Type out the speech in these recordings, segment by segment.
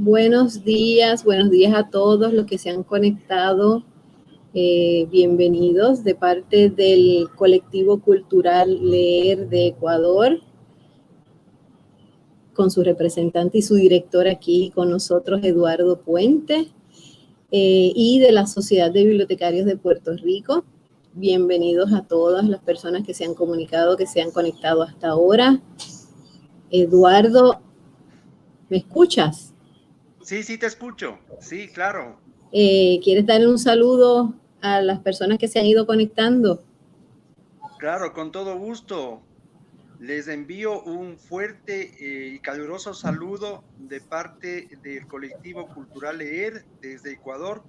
Buenos días a todos los que se han conectado. Bienvenidos de parte del colectivo cultural Leer de Ecuador, con su representante y su director aquí con nosotros, Eduardo Puente, y de la Sociedad de Bibliotecarios de Puerto Rico. Bienvenidos a todas las personas que se han comunicado, que se han conectado hasta ahora. Eduardo, ¿me escuchas? Sí, te escucho. Sí, claro. ¿Quieres darle un saludo a las personas que se han ido conectando? Claro, con todo gusto. Les envío un fuerte y caluroso saludo de parte del colectivo Cultural Leer desde Ecuador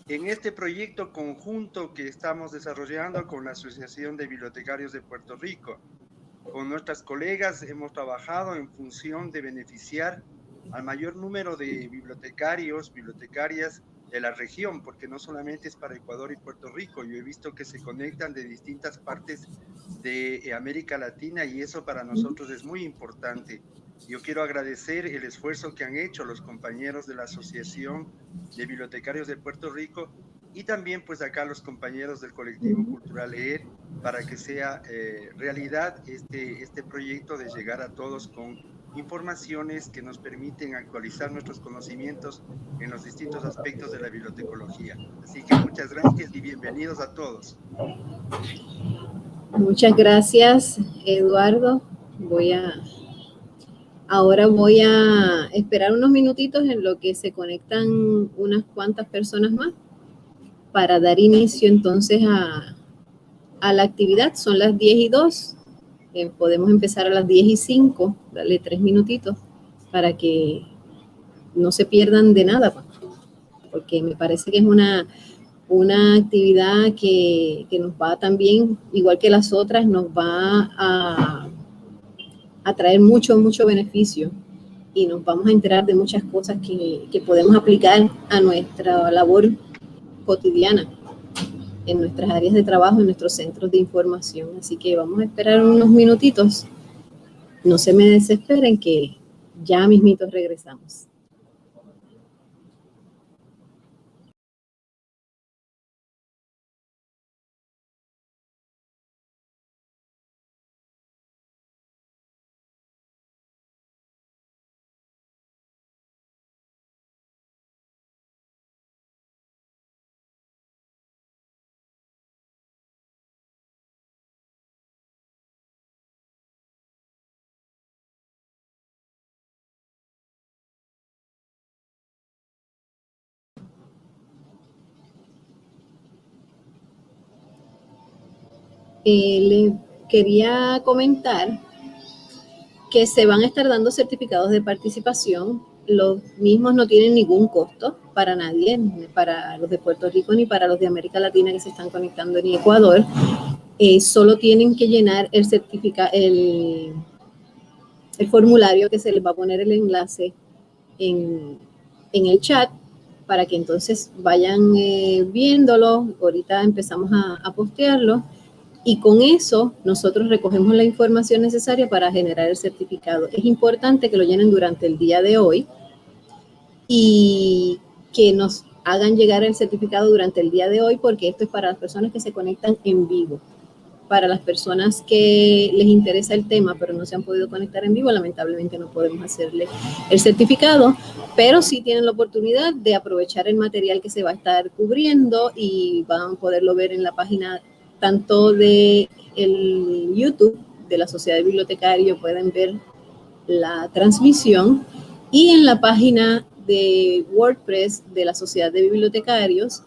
en este proyecto conjunto que estamos desarrollando con la Asociación de Bibliotecarios de Puerto Rico. Con nuestras colegas hemos trabajado en función de beneficiar al mayor número de bibliotecarios, bibliotecarias de la región, porque no solamente es para Ecuador y Puerto Rico. Yo he visto que se conectan de distintas partes de América Latina y eso para nosotros es muy importante. Yo quiero agradecer el esfuerzo que han hecho los compañeros de la Asociación de Bibliotecarios de Puerto Rico y también pues acá los compañeros del colectivo Cultural Leer para que sea realidad este proyecto de llegar a todos con informaciones que nos permiten actualizar nuestros conocimientos en los distintos aspectos de la bibliotecología. Así que muchas gracias y bienvenidos a todos. Muchas gracias, Eduardo. Ahora voy a esperar unos minutitos en lo que se conectan unas cuantas personas más para dar inicio entonces a la actividad. Son las 10:02. Podemos empezar a las 10:05. Dale 3 minutitos para que no se pierdan de nada, porque me parece que es una actividad que nos va también, igual que las otras, nos va a traer mucho beneficio y nos vamos a enterar de muchas cosas que podemos aplicar a nuestra labor cotidiana en nuestras áreas de trabajo, en nuestros centros de información. Así que vamos a esperar unos minutitos. No se me desesperen que ya mismitos regresamos. Le quería comentar que se van a estar dando certificados de participación. Los mismos no tienen ningún costo para nadie, ni para los de Puerto Rico ni para los de América Latina que se están conectando en Ecuador. Solo tienen que llenar el formulario que se les va a poner el enlace en el chat para que entonces vayan viéndolo. Ahorita empezamos a postearlo. Y con eso nosotros recogemos la información necesaria para generar el certificado. Es importante que lo llenen durante el día de hoy y que nos hagan llegar el certificado durante el día de hoy, porque esto es para las personas que se conectan en vivo. Para las personas que les interesa el tema pero no se han podido conectar en vivo, lamentablemente no podemos hacerle el certificado, pero sí tienen la oportunidad de aprovechar el material que se va a estar cubriendo y van a poderlo ver en la página tanto de el YouTube de la Sociedad de Bibliotecarios, pueden ver la transmisión, y en la página de WordPress de la Sociedad de Bibliotecarios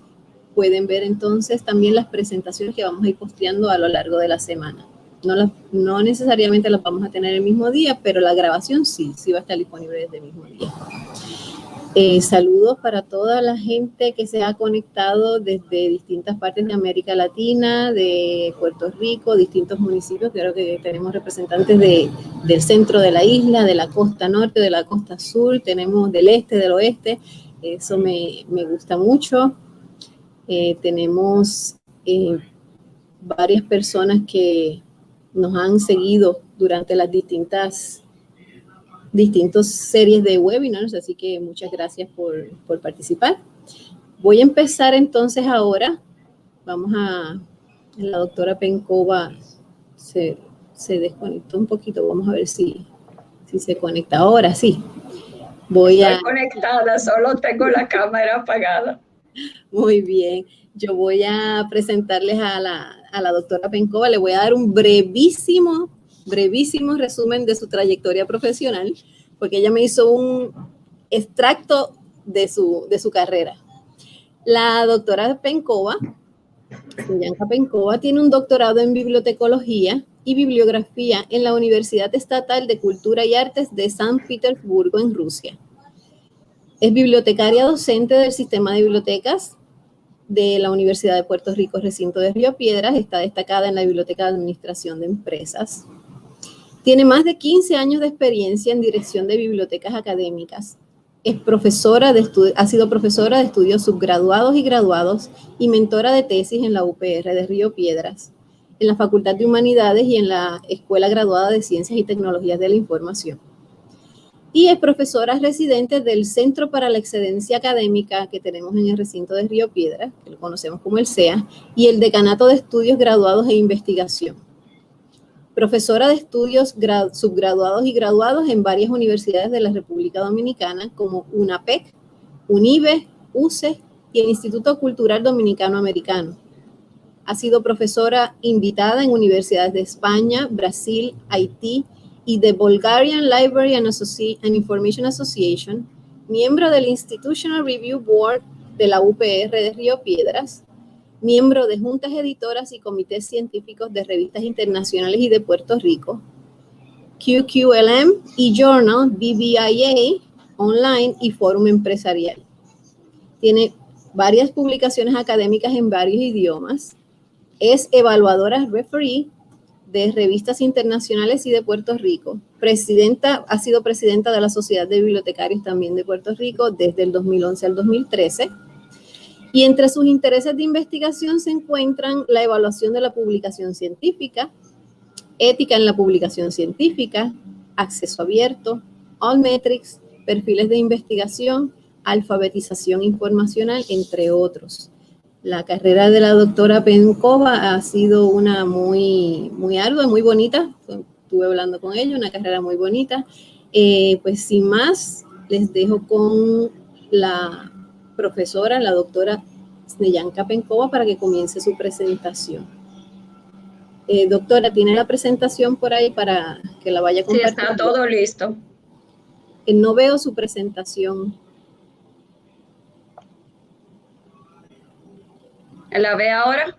pueden ver entonces también las presentaciones que vamos a ir posteando a lo largo de la semana. No necesariamente las vamos a tener el mismo día, pero la grabación sí va a estar disponible desde el mismo día. Saludos para toda la gente que se ha conectado desde distintas partes de América Latina, de Puerto Rico, distintos municipios. Creo que tenemos representantes del centro de la isla, de la costa norte, de la costa sur, tenemos del este, del oeste. Eso me gusta mucho. Tenemos varias personas que nos han seguido durante las distintas distintas series de webinars, así que muchas gracias por participar. Voy a empezar entonces ahora. Vamos a, la doctora Pencova se desconectó un poquito, vamos a ver si se conecta ahora, sí. Estoy conectada, solo tengo la cámara apagada. Muy bien, yo voy a presentarles a la doctora Pencova, le voy a dar un brevísimo resumen de su trayectoria profesional, porque ella me hizo un extracto de su carrera. La doctora Pencova, Snežanka Pencova, tiene un doctorado en bibliotecología y bibliografía en la Universidad Estatal de Cultura y Artes de San Petersburgo, en Rusia. Es bibliotecaria docente del sistema de bibliotecas de la Universidad de Puerto Rico, recinto de Río Piedras. Está destacada en la Biblioteca de Administración de Empresas. Tiene más de 15 años de experiencia en dirección de bibliotecas académicas. Ha sido profesora de estudios subgraduados y graduados y mentora de tesis en la UPR de Río Piedras, en la Facultad de Humanidades y en la Escuela Graduada de Ciencias y Tecnologías de la Información. Y es profesora residente del Centro para la Excedencia Académica que tenemos en el recinto de Río Piedras, que lo conocemos como el CEA, y el Decanato de Estudios Graduados e Investigación. Profesora de estudios subgraduados y graduados en varias universidades de la República Dominicana, como UNAPEC, UNIBE, UCE y el Instituto Cultural Dominicano Americano. Ha sido profesora invitada en universidades de España, Brasil, Haití y the Bulgarian Library and Information Association, miembro del Institutional Review Board de la UPR de Río Piedras, miembro de juntas editoras y comités científicos de revistas internacionales y de Puerto Rico, QQLM y Journal BBIA Online y Fórum Empresarial. Tiene varias publicaciones académicas en varios idiomas. Es evaluadora referee de revistas internacionales y de Puerto Rico. Ha sido presidenta de la Sociedad de Bibliotecarios también de Puerto Rico desde el 2011 al 2013. Y entre sus intereses de investigación se encuentran la evaluación de la publicación científica, ética en la publicación científica, acceso abierto, All Metrics, perfiles de investigación, alfabetización informacional, entre otros. La carrera de la doctora Pencova ha sido una muy ardua, muy bonita. Estuve hablando con ella, una carrera muy bonita. Pues sin más, les dejo con la profesora, la doctora Snežanka Pencova, para que comience su presentación. Doctora, ¿tiene la presentación por ahí para que la vaya a compartir? Sí, está todo listo. No veo su presentación. ¿La ve ahora?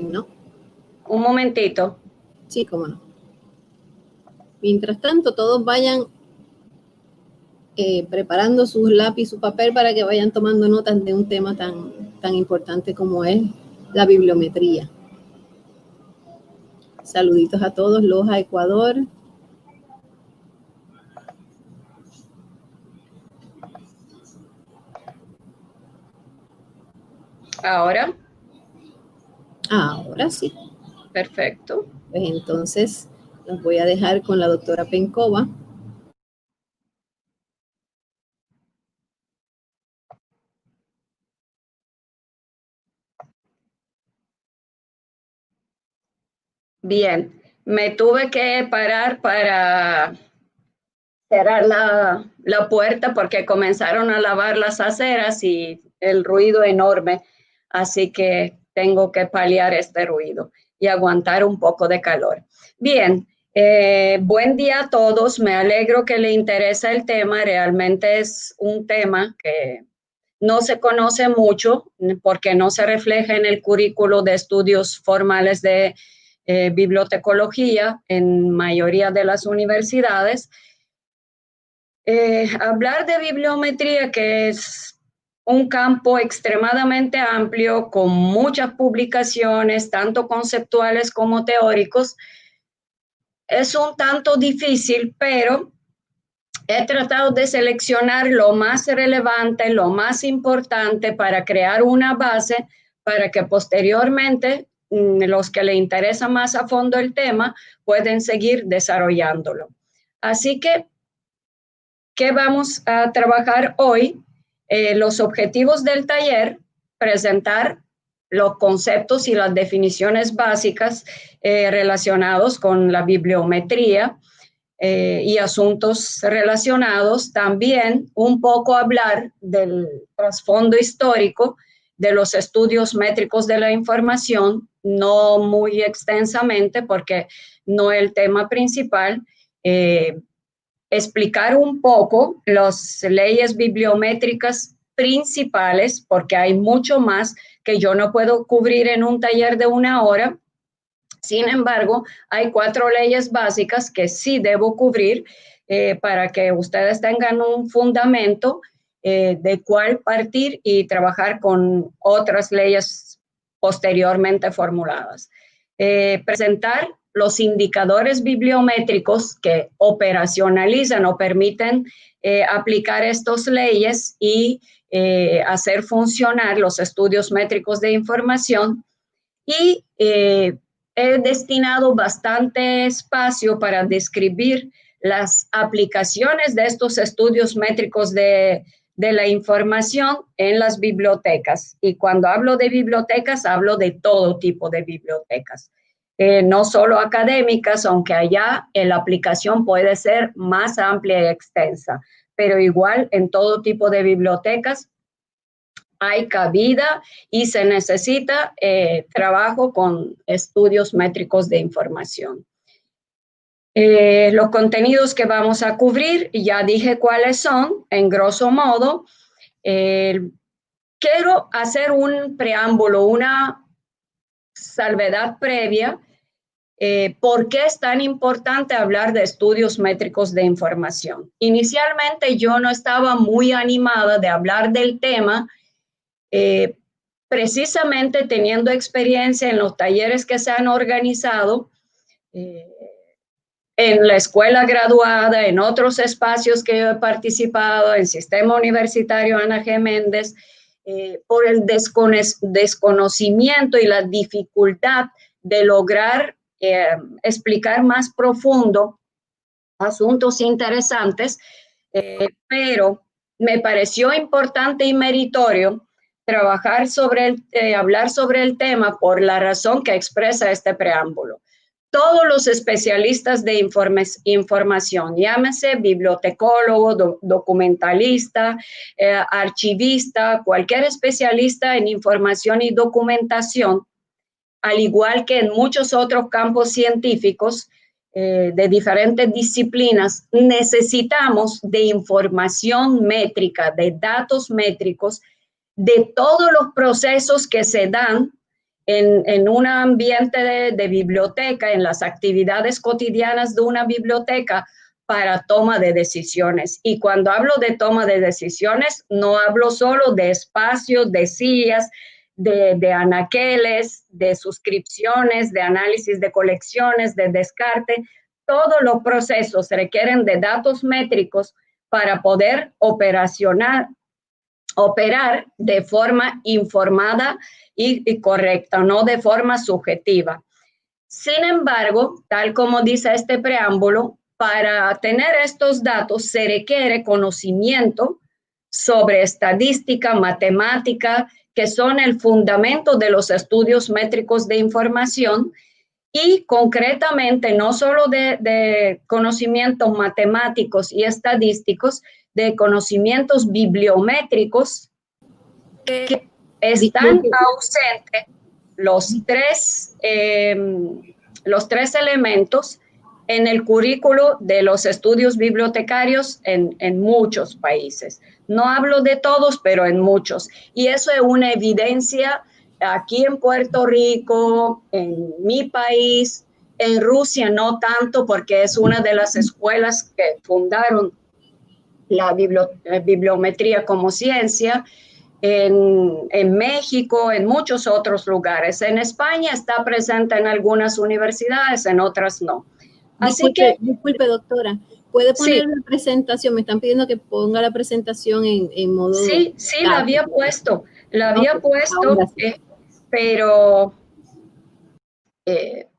No. Un momentito. Sí, cómo no. Mientras tanto, todos vayan preparando sus lápiz, su papel, para que vayan tomando notas de un tema tan importante como es la bibliometría. Saluditos a todos, Loja, Ecuador. ¿Ahora? Ahora sí. Perfecto. Pues entonces los voy a dejar con la doctora Pencova. Bien, me tuve que parar para cerrar la puerta porque comenzaron a lavar las aceras y el ruido enorme, así que tengo que paliar este ruido y aguantar un poco de calor. Bien, buen día a todos, me alegro que le interesa el tema, realmente es un tema que no se conoce mucho porque no se refleja en el currículo de estudios formales de bibliotecología en mayoría de las universidades. Hablar de bibliometría, que es un campo extremadamente amplio con muchas publicaciones, tanto conceptuales como teóricos, es un tanto difícil, pero he tratado de seleccionar lo más relevante, lo más importante para crear una base para que posteriormente los que le interesa más a fondo el tema pueden seguir desarrollándolo. Así que, ¿qué vamos a trabajar hoy? Los objetivos del taller: presentar los conceptos y las definiciones básicas relacionados con la bibliometría y asuntos relacionados. También un poco hablar del trasfondo histórico de los estudios métricos de la información, no muy extensamente porque no es el tema principal. Explicar un poco las leyes bibliométricas principales, porque hay mucho más que yo no puedo cubrir en un taller de 1 hora. Sin embargo, hay 4 leyes básicas que sí debo cubrir para que ustedes tengan un fundamento de cuál partir y trabajar con otras leyes posteriormente formuladas. Presentar los indicadores bibliométricos que operacionalizan o permiten aplicar estas leyes y hacer funcionar los estudios métricos de información. Y he destinado bastante espacio para describir las aplicaciones de estos estudios métricos de la información en las bibliotecas. Y cuando hablo de bibliotecas, hablo de todo tipo de bibliotecas. No solo académicas, aunque allá la aplicación puede ser más amplia y extensa, pero igual en todo tipo de bibliotecas hay cabida y se necesita trabajo con estudios métricos de información. Los contenidos que vamos a cubrir, ya dije cuáles son, en grosso modo. Quiero hacer un preámbulo, una salvedad previa. ¿Por qué es tan importante hablar de estudios métricos de información? Inicialmente yo no estaba muy animada de hablar del tema, precisamente teniendo experiencia en los talleres que se han organizado en la escuela graduada, en otros espacios que yo he participado, en Sistema Universitario Ana G. Méndez, por el desconocimiento y la dificultad de lograr explicar más profundo asuntos interesantes, pero me pareció importante y meritorio trabajar hablar sobre el tema por la razón que expresa este preámbulo. Todos los especialistas de información, llámese bibliotecólogo, documentalista, archivista, cualquier especialista en información y documentación, al igual que en muchos otros campos científicos de diferentes disciplinas, necesitamos de información métrica, de datos métricos, de todos los procesos que se dan en un ambiente de biblioteca, en las actividades cotidianas de una biblioteca para toma de decisiones. Y cuando hablo de toma de decisiones, no hablo solo de espacios, de sillas, de anaqueles, de suscripciones, de análisis de colecciones, de descarte. Todos los procesos requieren de datos métricos para poder operar de forma informada y correcta, no de forma subjetiva. Sin embargo, tal como dice este preámbulo, para tener estos datos se requiere conocimiento sobre estadística, matemática, que son el fundamento de los estudios métricos de información, y concretamente no solo de conocimientos matemáticos y estadísticos, de conocimientos bibliométricos que están ausentes los tres elementos en el currículo de los estudios bibliotecarios en muchos países. No hablo de todos, pero en muchos. Y eso es una evidencia aquí en Puerto Rico, en mi país, en Rusia no tanto, porque es una de las escuelas que fundaron la bibliometría como ciencia. En México, en muchos otros lugares. En España está presente en algunas universidades, en otras no. Así disculpe, doctora, ¿puede poner la presentación? Me están pidiendo que ponga la presentación en modo... Sí, la había puesto, pero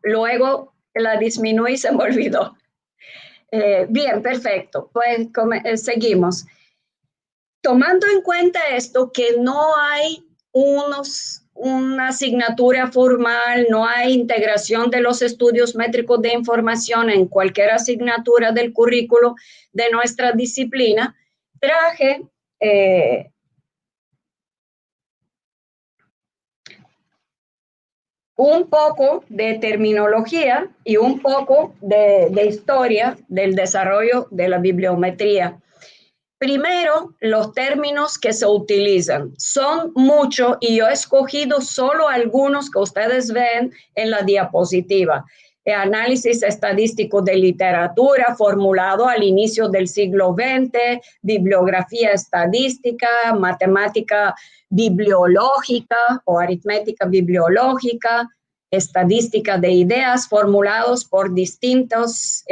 luego la disminuí y se me olvidó. Bien, perfecto. Pues seguimos. Tomando en cuenta esto, que no hay una asignatura formal, no hay integración de los estudios métricos de información en cualquier asignatura del currículo de nuestra disciplina, traje un poco de terminología y un poco de historia del desarrollo de la bibliometría. Primero, los términos que se utilizan son muchos y yo he escogido solo algunos que ustedes ven en la diapositiva. Análisis estadístico de literatura formulado al inicio del siglo XX, bibliografía estadística, matemática bibliológica o aritmética bibliológica, estadística de ideas formulados por distintos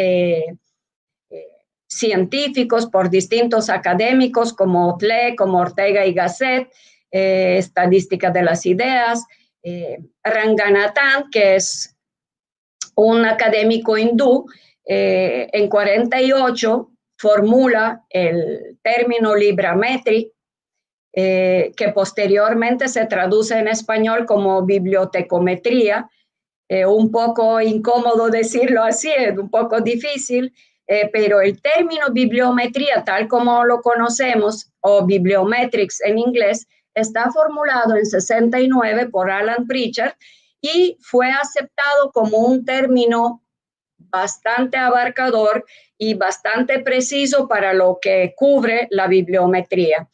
científicos, por distintos académicos como Otle, como Ortega y Gasset, estadística de las ideas, Ranganathan, que es un académico hindú, en 48 formula el término librametría, que posteriormente se traduce en español como bibliotecometría. Un poco incómodo decirlo así, es un poco difícil, pero el término bibliometría, tal como lo conocemos, o bibliometrics en inglés, está formulado en 69 por Alan Pritchard y fue aceptado como un término bastante abarcador y bastante preciso para lo que cubre la bibliometría.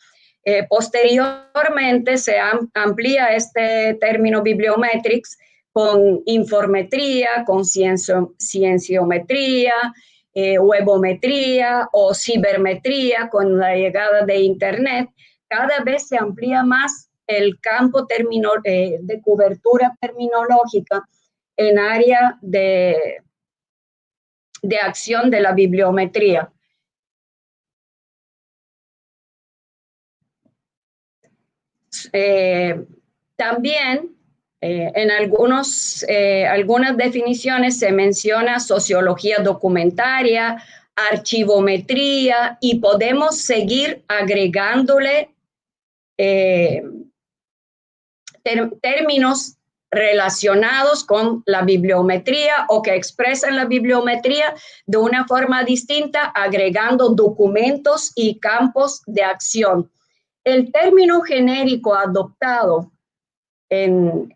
Posteriormente se amplía este término bibliometrics con informetría, con cienciometría, webometría o cibermetría con la llegada de Internet. Cada vez se amplía más el campo de cobertura terminológica en área de acción de la bibliometría. También en algunas definiciones se menciona sociología documentaria, archivometría y podemos seguir agregándole términos relacionados con la bibliometría o que expresan la bibliometría de una forma distinta, agregando documentos y campos de acción. El término genérico adoptado en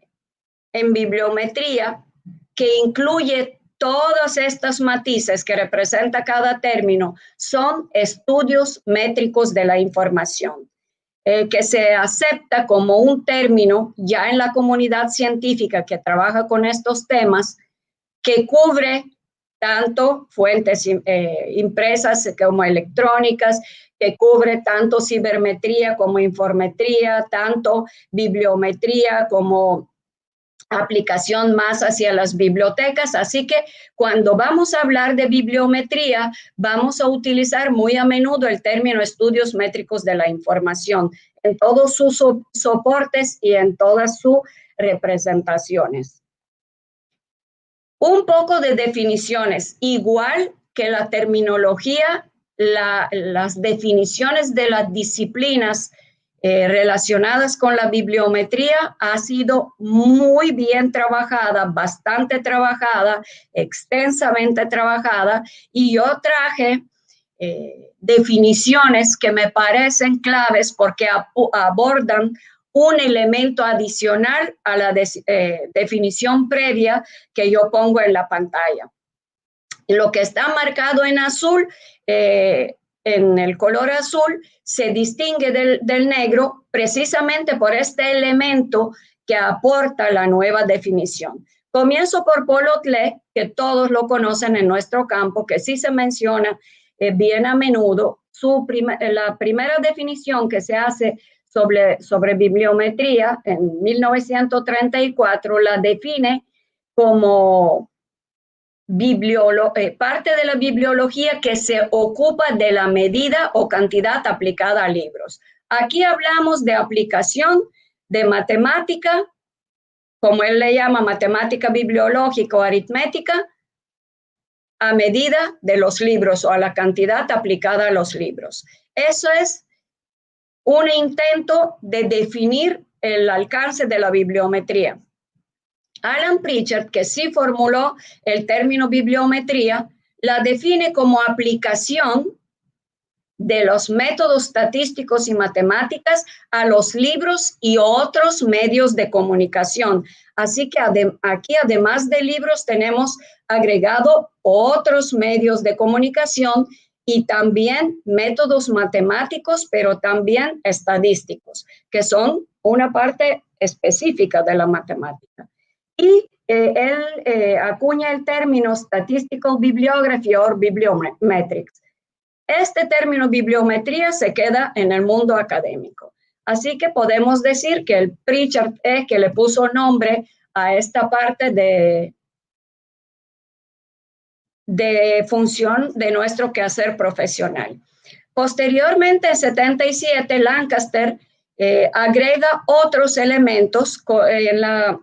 bibliometría, que incluye todas estas matices que representa cada término, son estudios métricos de la información, que se acepta como un término ya en la comunidad científica que trabaja con estos temas, que cubre tanto fuentes impresas como electrónicas, que cubre tanto cibermetría como informetría, tanto bibliometría como aplicación más hacia las bibliotecas. Así que cuando vamos a hablar de bibliometría, vamos a utilizar muy a menudo el término estudios métricos de la información en todos sus soportes y en todas sus representaciones. Un poco de definiciones, igual que la terminología, las definiciones de las disciplinas relacionadas con la bibliometría ha sido muy bien trabajada, bastante trabajada, extensamente trabajada, y yo traje definiciones que me parecen claves porque abordan un elemento adicional a la definición previa que yo pongo en la pantalla. Lo que está marcado en azul, en el color azul, se distingue del negro precisamente por este elemento que aporta la nueva definición. Comienzo por Paul Otle, que todos lo conocen en nuestro campo, que sí se menciona bien a menudo. La primera definición que se hace sobre bibliometría en 1934 la define como parte de la bibliología que se ocupa de la medida o cantidad aplicada a libros. Aquí hablamos de aplicación de matemática, como él le llama matemática bibliológica o aritmética, a medida de los libros o a la cantidad aplicada a los libros. Eso es un intento de definir el alcance de la bibliometría. Alan Pritchard, que sí formuló el término bibliometría, la define como aplicación de los métodos estadísticos y matemáticas a los libros y otros medios de comunicación. Así que aquí, además de libros, tenemos agregado otros medios de comunicación y también métodos matemáticos, pero también estadísticos, que son una parte específica de la matemática. Y él acuña el término Statistical Bibliography or Bibliometrics. Este término bibliometría se queda en el mundo académico. Así que podemos decir que el Pritchard es que le puso nombre a esta parte de función de nuestro quehacer profesional. Posteriormente, en 77, Lancaster agrega otros elementos en la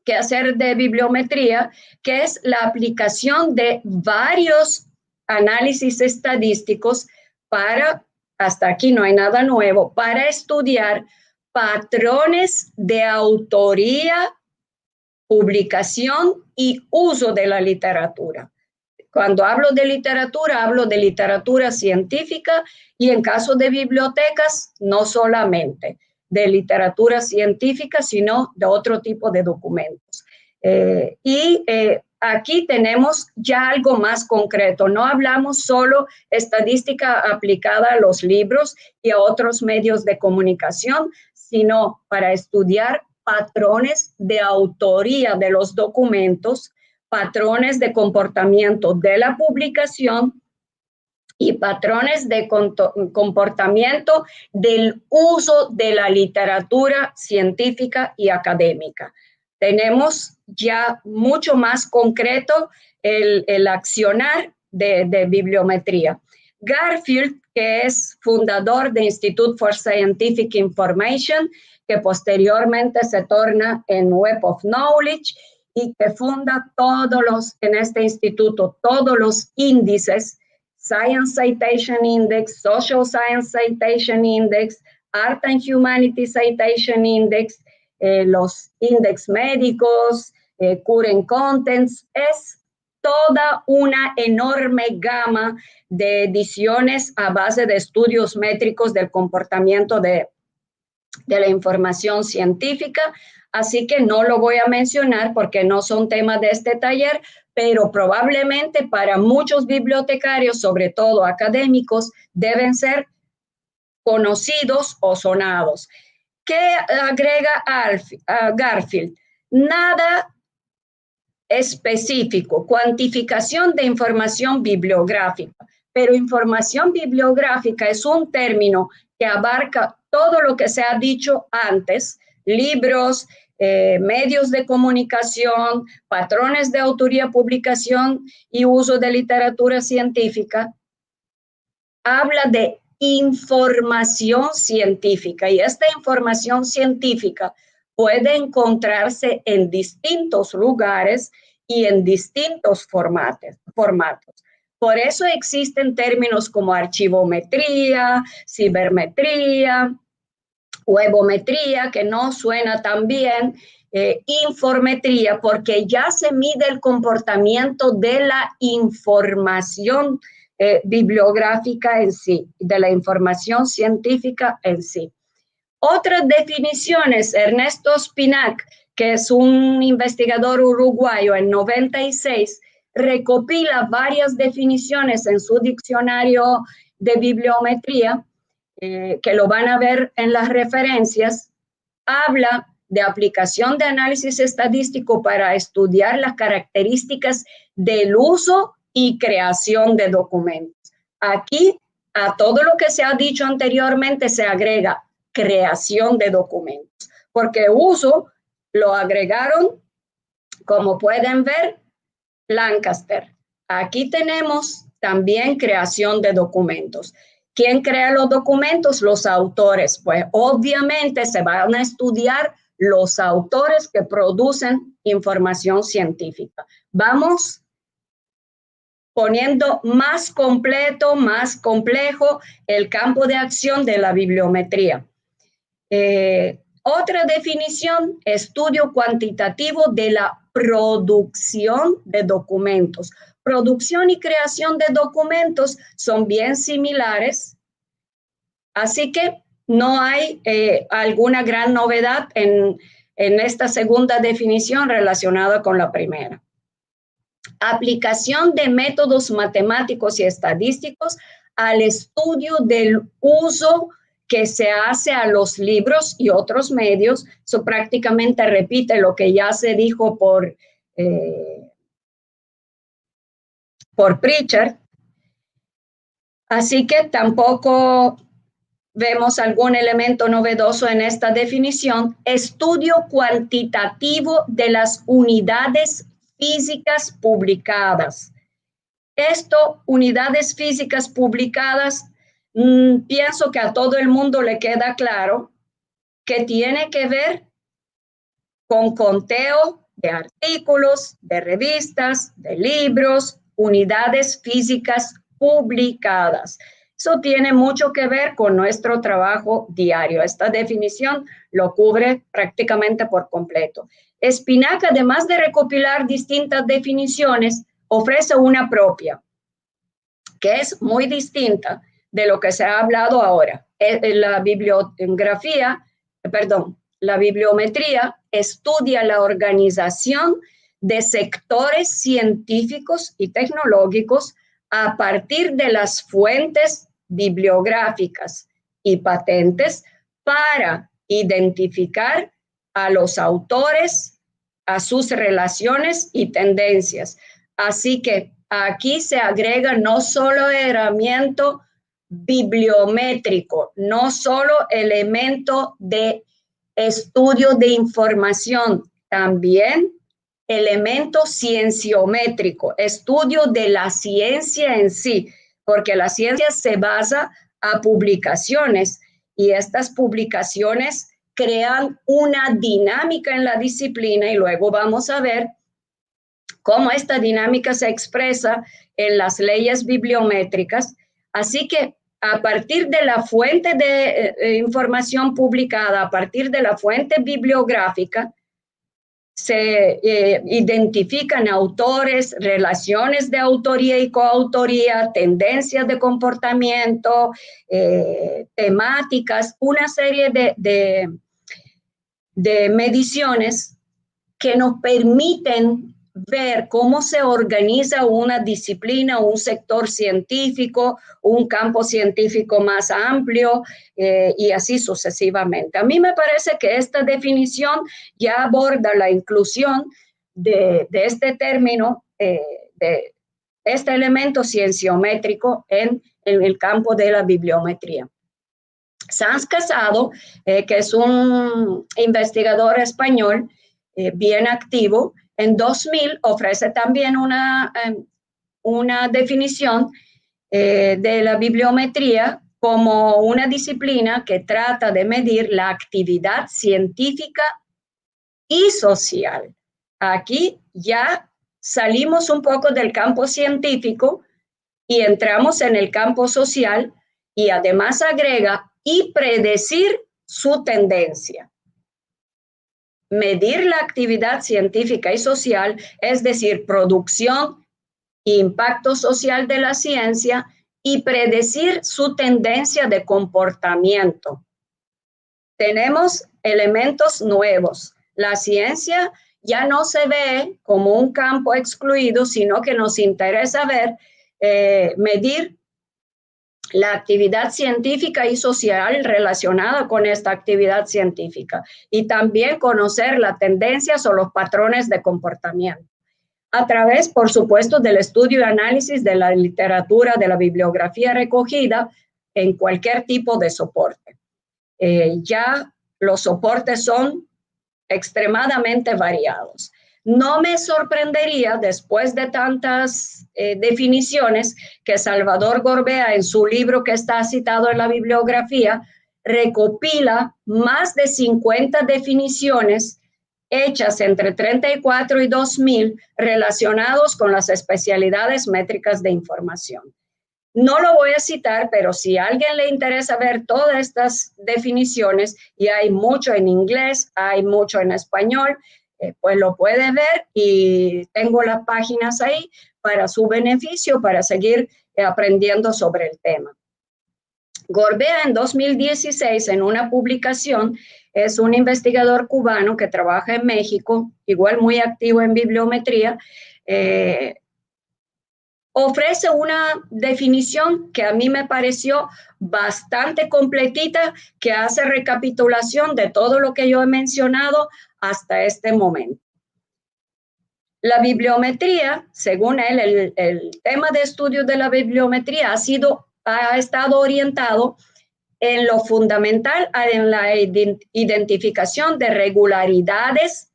quehacer de bibliometría, que es la aplicación de varios análisis estadísticos para, hasta aquí no hay nada nuevo, para estudiar patrones de autoría, publicación y uso de la literatura. Cuando hablo de literatura científica y en caso de bibliotecas, no solamente de literatura científica, sino de otro tipo de documentos. Aquí tenemos ya algo más concreto. No hablamos solo estadística aplicada a los libros y a otros medios de comunicación, sino para estudiar patrones de autoría de los documentos, patrones de comportamiento de la publicación y patrones de comportamiento del uso de la literatura científica y académica. Tenemos ya mucho más concreto el accionar de bibliometría. Garfield, que es fundador de Institute for Scientific Information, que posteriormente se torna en Web of Knowledge y que funda en este instituto todos los índices, Science Citation Index, Social Science Citation Index, Art and Humanities Citation Index, los índices médicos, Current Contents, es toda una enorme gama de ediciones a base de estudios métricos del comportamiento de la información científica, así que no lo voy a mencionar porque no son temas de este taller, pero probablemente para muchos bibliotecarios, sobre todo académicos, deben ser conocidos o sonados. ¿Qué agrega Garfield? Nada específico, cuantificación de información bibliográfica, pero información bibliográfica es un término que abarca todo lo que se ha dicho antes, libros, medios de comunicación, patrones de autoría, publicación y uso de literatura científica. Habla de información científica y esta información científica puede encontrarse en distintos lugares y en distintos formatos. Por eso existen términos como archivometría, cibermetría, webometría, que no suena tan bien, informetría, porque ya se mide el comportamiento de la información bibliográfica en sí, de la información científica en sí. Otras definiciones, Ernesto Spinac, que es un investigador uruguayo en 96, recopila varias definiciones en su diccionario de bibliometría, que lo van a ver en las referencias. Habla de aplicación de análisis estadístico para estudiar las características del uso y creación de documentos. Aquí, a todo lo que se ha dicho anteriormente, se agrega creación de documentos, porque uso lo agregaron, como pueden ver, Lancaster. Aquí tenemos también creación de documentos. ¿Quién crea los documentos? Los autores. Pues obviamente se van a estudiar los autores que producen información científica. Vamos poniendo más completo, más complejo el campo de acción de la bibliometría. Otra definición, estudio cuantitativo de la producción de documentos. Producción y creación de documentos son bien similares, así que no hay alguna gran novedad en esta segunda definición relacionada con la primera. Aplicación de métodos matemáticos y estadísticos al estudio del uso que se hace a los libros y otros medios. Eso prácticamente repite lo que ya se dijo por Pritchard. Así que tampoco vemos algún elemento novedoso en esta definición. Estudio cuantitativo de las unidades físicas publicadas. Esto, unidades físicas publicadas, pienso que a todo el mundo le queda claro que tiene que ver con conteo de artículos, de revistas, de libros, unidades físicas publicadas. Eso tiene mucho que ver con nuestro trabajo diario. Esta definición lo cubre prácticamente por completo. Spinack, además de recopilar distintas definiciones, ofrece una propia, que es muy distinta de lo que se ha hablado ahora. La bibliometría estudia la organización de sectores científicos y tecnológicos a partir de las fuentes bibliográficas y patentes para identificar a los autores, a sus relaciones y tendencias. Así que aquí se agrega no solo herramienta bibliométrico, no solo elemento de estudio de información, también elemento cienciométrico, estudio de la ciencia en sí, porque la ciencia se basa a publicaciones y estas publicaciones crean una dinámica en la disciplina y luego vamos a ver cómo esta dinámica se expresa en las leyes bibliométricas. Así que a partir de la fuente de información publicada, a partir de la fuente bibliográfica, se identifican autores, relaciones de autoría y coautoría, tendencias de comportamiento, temáticas, una serie de mediciones que nos permiten ver cómo se organiza una disciplina, un sector científico, un campo científico más amplio y así sucesivamente. A mí me parece que esta definición ya aborda la inclusión de este término, de este elemento cienciométrico en el campo de la bibliometría. Sanz Casado, que es un investigador español bien activo, en 2000 ofrece también una definición de la bibliometría como una disciplina que trata de medir la actividad científica y social. Aquí ya salimos un poco del campo científico y entramos en el campo social y además agrega y predecir su tendencia. Medir la actividad científica y social, es decir, producción e impacto social de la ciencia y predecir su tendencia de comportamiento. Tenemos elementos nuevos. La ciencia ya no se ve como un campo excluido, sino que nos interesa ver, medir la actividad científica y social relacionada con esta actividad científica y también conocer las tendencias o los patrones de comportamiento a través, por supuesto, del estudio y análisis de la literatura, de la bibliografía recogida en cualquier tipo de soporte. Ya los soportes son extremadamente variados. No me sorprendería, después de tantas definiciones, que Salvador Gorbea, en su libro que está citado en la bibliografía, recopila más de 50 definiciones hechas entre 34 y 2000 relacionados con las especialidades métricas de información. No lo voy a citar, pero si a alguien le interesa ver todas estas definiciones, y hay mucho en inglés, hay mucho en español, pues lo puede ver y tengo las páginas ahí para su beneficio, para seguir aprendiendo sobre el tema. Gorbea en 2016 en una publicación, es un investigador cubano que trabaja en México, igual muy activo en bibliometría, ofrece una definición que a mí me pareció bastante completita, que hace recapitulación de todo lo que yo he mencionado hasta este momento. La bibliometría, según él, el tema de estudio de la bibliometría ha estado orientado en lo fundamental, en la identificación de regularidades.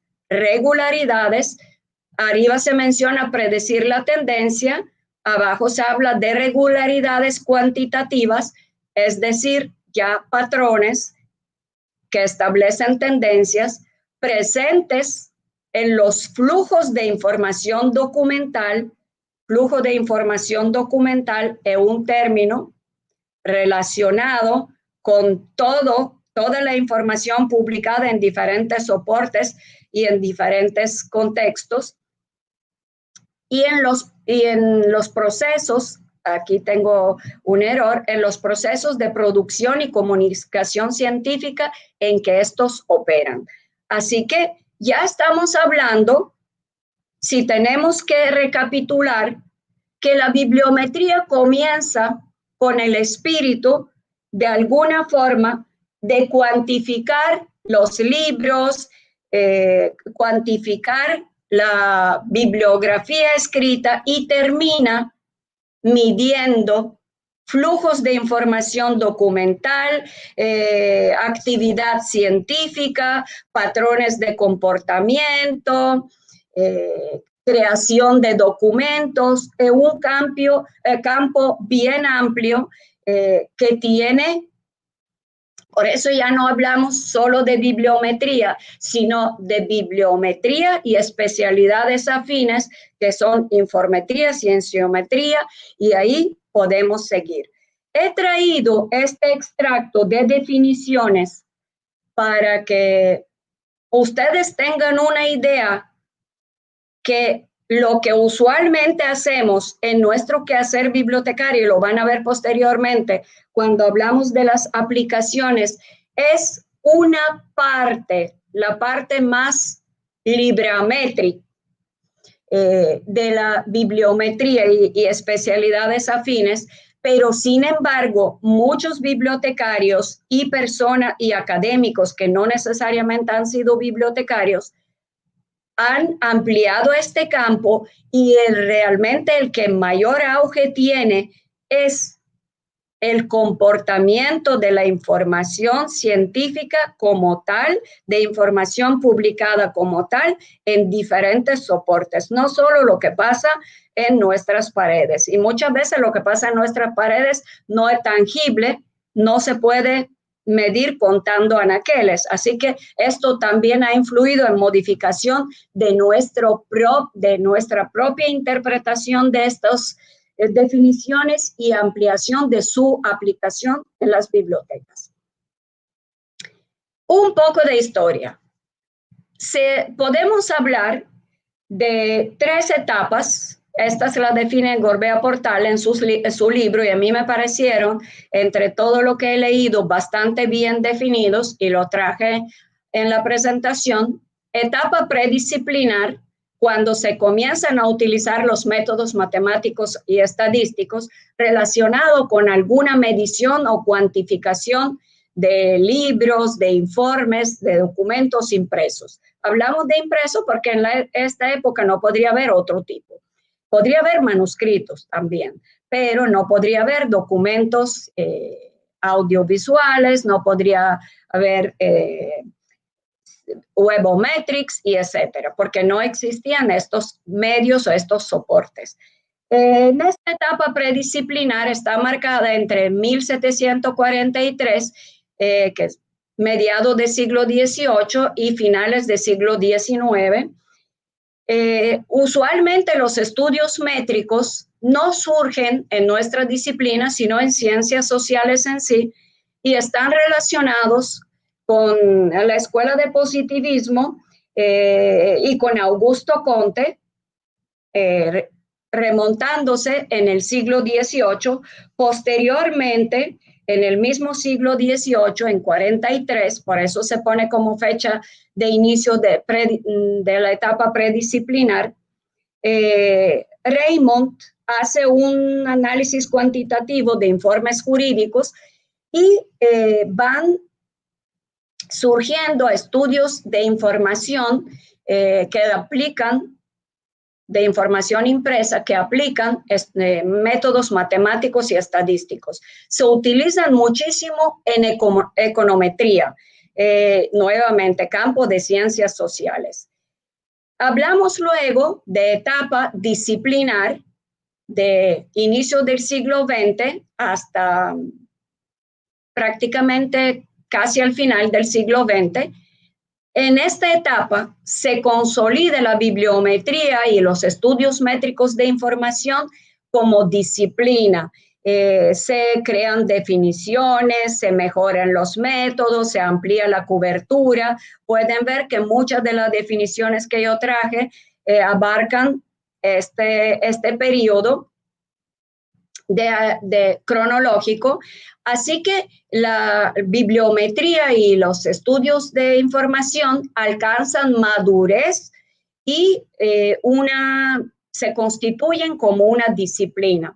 Arriba se menciona predecir la tendencia, abajo se habla de regularidades cuantitativas, es decir, ya patrones que establecen tendencias presentes en los flujos de información documental. Flujo de información documental es un término relacionado con toda la información publicada en diferentes soportes y en diferentes contextos. Y en los procesos, aquí tengo un error, en los procesos de producción y comunicación científica en que estos operan. Así que ya estamos hablando, si tenemos que recapitular, que la bibliometría comienza con el espíritu, de alguna forma, de cuantificar los libros, cuantificar la bibliografía escrita y termina midiendo flujos de información documental, actividad científica, patrones de comportamiento, creación de documentos, un campo bien amplio que tiene. Por eso ya no hablamos solo de bibliometría, sino de bibliometría y especialidades afines, que son informetría, cienciometría, y ahí podemos seguir. He traído este extracto de definiciones para que ustedes tengan una idea que lo que usualmente hacemos en nuestro quehacer bibliotecario, y lo van a ver posteriormente cuando hablamos de las aplicaciones, es una parte, la parte más libramétrica de la bibliometría y especialidades afines, pero sin embargo, muchos bibliotecarios y personas y académicos que no necesariamente han sido bibliotecarios, han ampliado este campo y realmente el que mayor auge tiene es el comportamiento de la información científica como tal, de información publicada como tal en diferentes soportes, no solo lo que pasa en nuestras paredes. Y muchas veces lo que pasa en nuestras paredes no es tangible, no se puede medir contando anaqueles. Así que esto también ha influido en modificación de nuestra propia interpretación de estas definiciones y ampliación de su aplicación en las bibliotecas. Un poco de historia. Podemos hablar de 3 etapas. Estas las define Gorbea Portal en su libro y a mí me parecieron, entre todo lo que he leído, bastante bien definidos y lo traje en la presentación. Etapa predisciplinar, cuando se comienzan a utilizar los métodos matemáticos y estadísticos relacionados con alguna medición o cuantificación de libros, de informes, de documentos impresos. Hablamos de impresos porque en esta época no podría haber otro tipo. Podría haber manuscritos también, pero no podría haber documentos audiovisuales, no podría haber webometrics y etcétera, porque no existían estos medios o estos soportes. En esta etapa predisciplinar está marcada entre 1743, que es mediados del siglo XVIII y finales del siglo XIX. Usualmente los estudios métricos no surgen en nuestra disciplina, sino en ciencias sociales en sí, y están relacionados con la escuela de positivismo y con Augusto Comte, remontándose en el siglo XVIII. Posteriormente, en el mismo siglo XVIII, en 43, por eso se pone como fecha de inicio de la etapa predisciplinar, Raymond hace un análisis cuantitativo de informes jurídicos y van surgiendo estudios de información que aplican, de información impresa, que aplican métodos matemáticos y estadísticos. Se utilizan muchísimo en econometría, nuevamente campo de ciencias sociales. Hablamos luego de etapa disciplinar, de inicio del siglo XX hasta prácticamente casi al final del siglo XX. En esta etapa se consolida la bibliometría y los estudios métricos de información como disciplina. Se crean definiciones, se mejoran los métodos, se amplía la cobertura. Pueden ver que muchas de las definiciones que yo traje abarcan este periodo de cronológico. Así que la bibliometría y los estudios de información alcanzan madurez y se constituyen como una disciplina.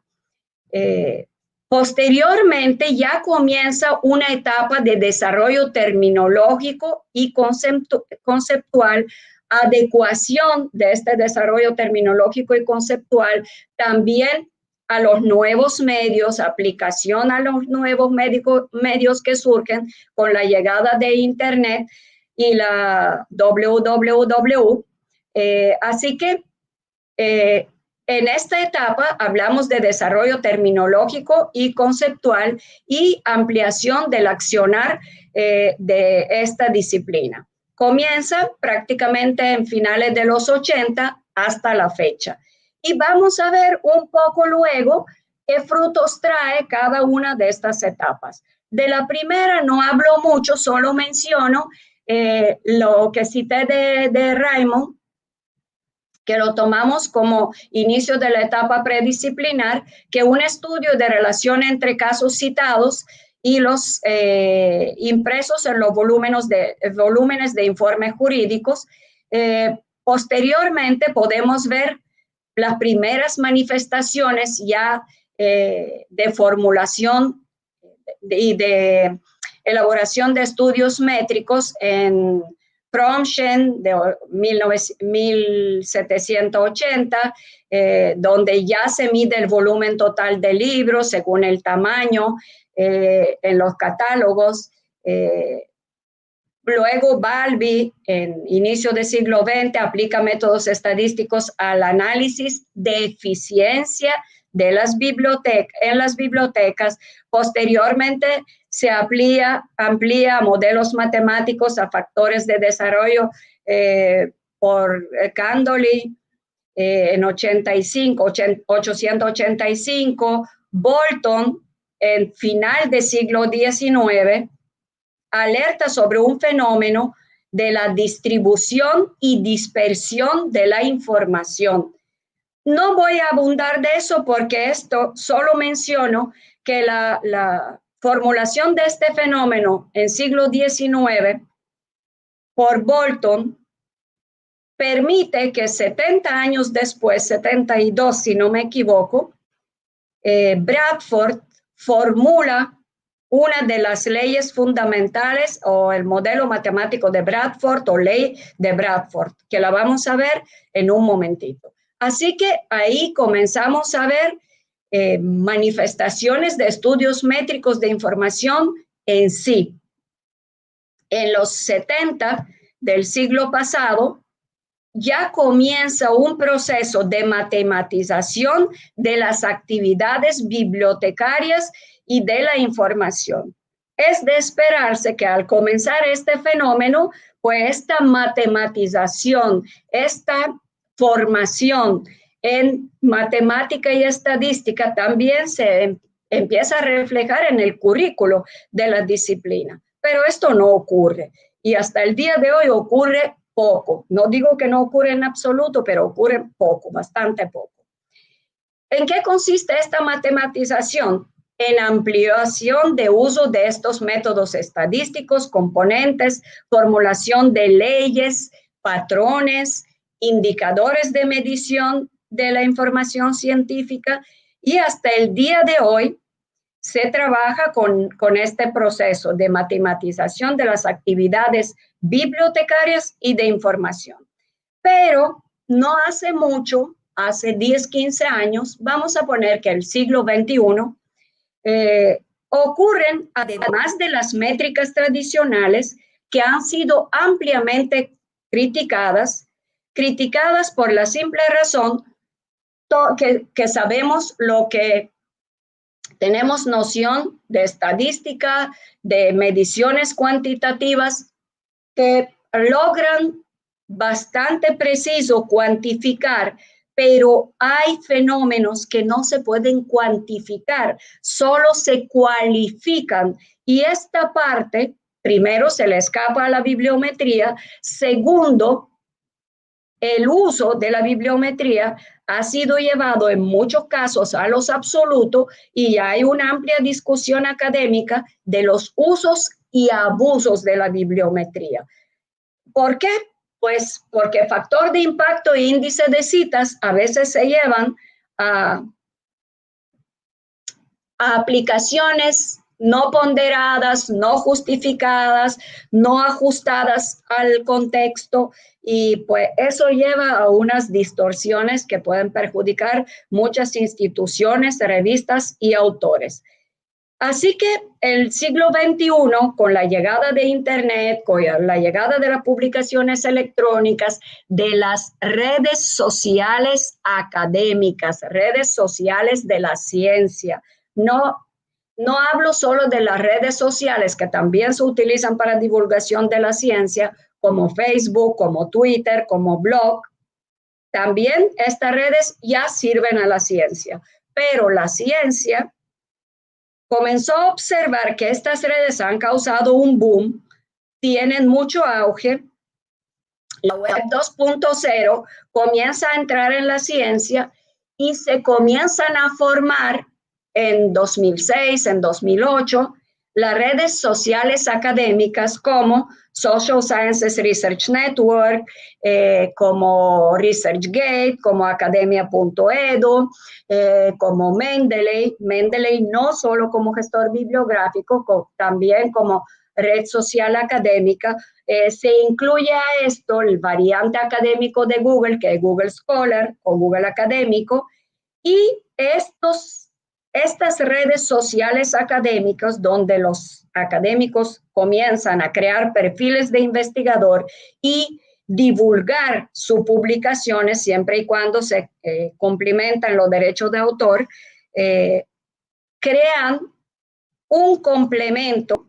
Posteriormente ya comienza una etapa de desarrollo terminológico y conceptual, adecuación de este desarrollo terminológico y conceptual también a los nuevos medios, aplicación a los nuevos medios que surgen con la llegada de Internet y la www. Así que en esta etapa hablamos de desarrollo terminológico y conceptual y ampliación del accionar de esta disciplina. Comienza prácticamente en finales de los 80 hasta la fecha. Y vamos a ver un poco luego qué frutos trae cada una de estas etapas. De la primera no hablo mucho, solo menciono lo que cité de Raymond, que lo tomamos como inicio de la etapa predisciplinar, que un estudio de relación entre casos citados y los impresos en los volúmenes de informes jurídicos. Posteriormente podemos ver las primeras manifestaciones ya de formulación y de elaboración de estudios métricos en Promschen de 1780, donde ya se mide el volumen total de libros según el tamaño en los catálogos. Luego Balbi, en inicio del siglo XX, aplica métodos estadísticos al análisis de eficiencia de las bibliotecas. Posteriormente se amplía modelos matemáticos a factores de desarrollo por Candoli en 885, Bolton en final del siglo XIX, alerta sobre un fenómeno de la distribución y dispersión de la información. No voy a abundar de eso porque esto solo menciono que la formulación de este fenómeno en siglo XIX por Bolton permite que 70 años después, 72 si no me equivoco, Bradford formula una de las leyes fundamentales o el modelo matemático de Bradford o ley de Bradford, que la vamos a ver en un momentito. Así que ahí comenzamos a ver manifestaciones de estudios métricos de información en sí. En los 70 del siglo pasado ya comienza un proceso de matematización de las actividades bibliotecarias y de la información. Es de esperarse que al comenzar este fenómeno, pues esta matematización, esta formación en matemática y estadística también se empieza a reflejar en el currículo de la disciplina. Pero esto no ocurre y hasta el día de hoy ocurre poco. No digo que no ocurre en absoluto, pero ocurre poco, bastante poco. ¿En qué consiste esta matematización? En ampliación de uso de estos métodos estadísticos, componentes, formulación de leyes, patrones, indicadores de medición de la información científica, y hasta el día de hoy se trabaja con este proceso de matematización de las actividades bibliotecarias y de información. Pero no hace mucho, hace 10, 15 años, vamos a poner que el siglo XXI, ocurren, además de las métricas tradicionales, que han sido ampliamente criticadas por la simple razón que sabemos lo que tenemos noción de estadística, de mediciones cuantitativas que logran bastante preciso cuantificar, pero hay fenómenos que no se pueden cuantificar, solo se cualifican. Y esta parte, primero, se le escapa a la bibliometría. Segundo, el uso de la bibliometría ha sido llevado en muchos casos a los absolutos y hay una amplia discusión académica de los usos y abusos de la bibliometría. ¿Por qué? Pues porque factor de impacto e índice de citas a veces se llevan a aplicaciones no ponderadas, no justificadas, no ajustadas al contexto, y pues eso lleva a unas distorsiones que pueden perjudicar muchas instituciones, revistas y autores. Así que el siglo XXI, con la llegada de Internet, con la llegada de las publicaciones electrónicas, de las redes sociales académicas, redes sociales de la ciencia, no hablo solo de las redes sociales que también se utilizan para divulgación de la ciencia, como Facebook, como Twitter, como blog. También estas redes ya sirven a la ciencia, pero la ciencia comenzó a observar que estas redes han causado un boom, tienen mucho auge. La web 2.0 comienza a entrar en la ciencia y se comienzan a formar en 2006, en 2008, las redes sociales académicas como Social Sciences Research Network, como ResearchGate, como Academia.edu, como Mendeley. Mendeley no solo como gestor bibliográfico, también como red social académica. Se incluye a esto el variante académico de Google, que es Google Scholar o Google Académico, y estas redes sociales académicas donde los académicos comienzan a crear perfiles de investigador y divulgar sus publicaciones siempre y cuando se cumplimentan los derechos de autor, crean un complemento.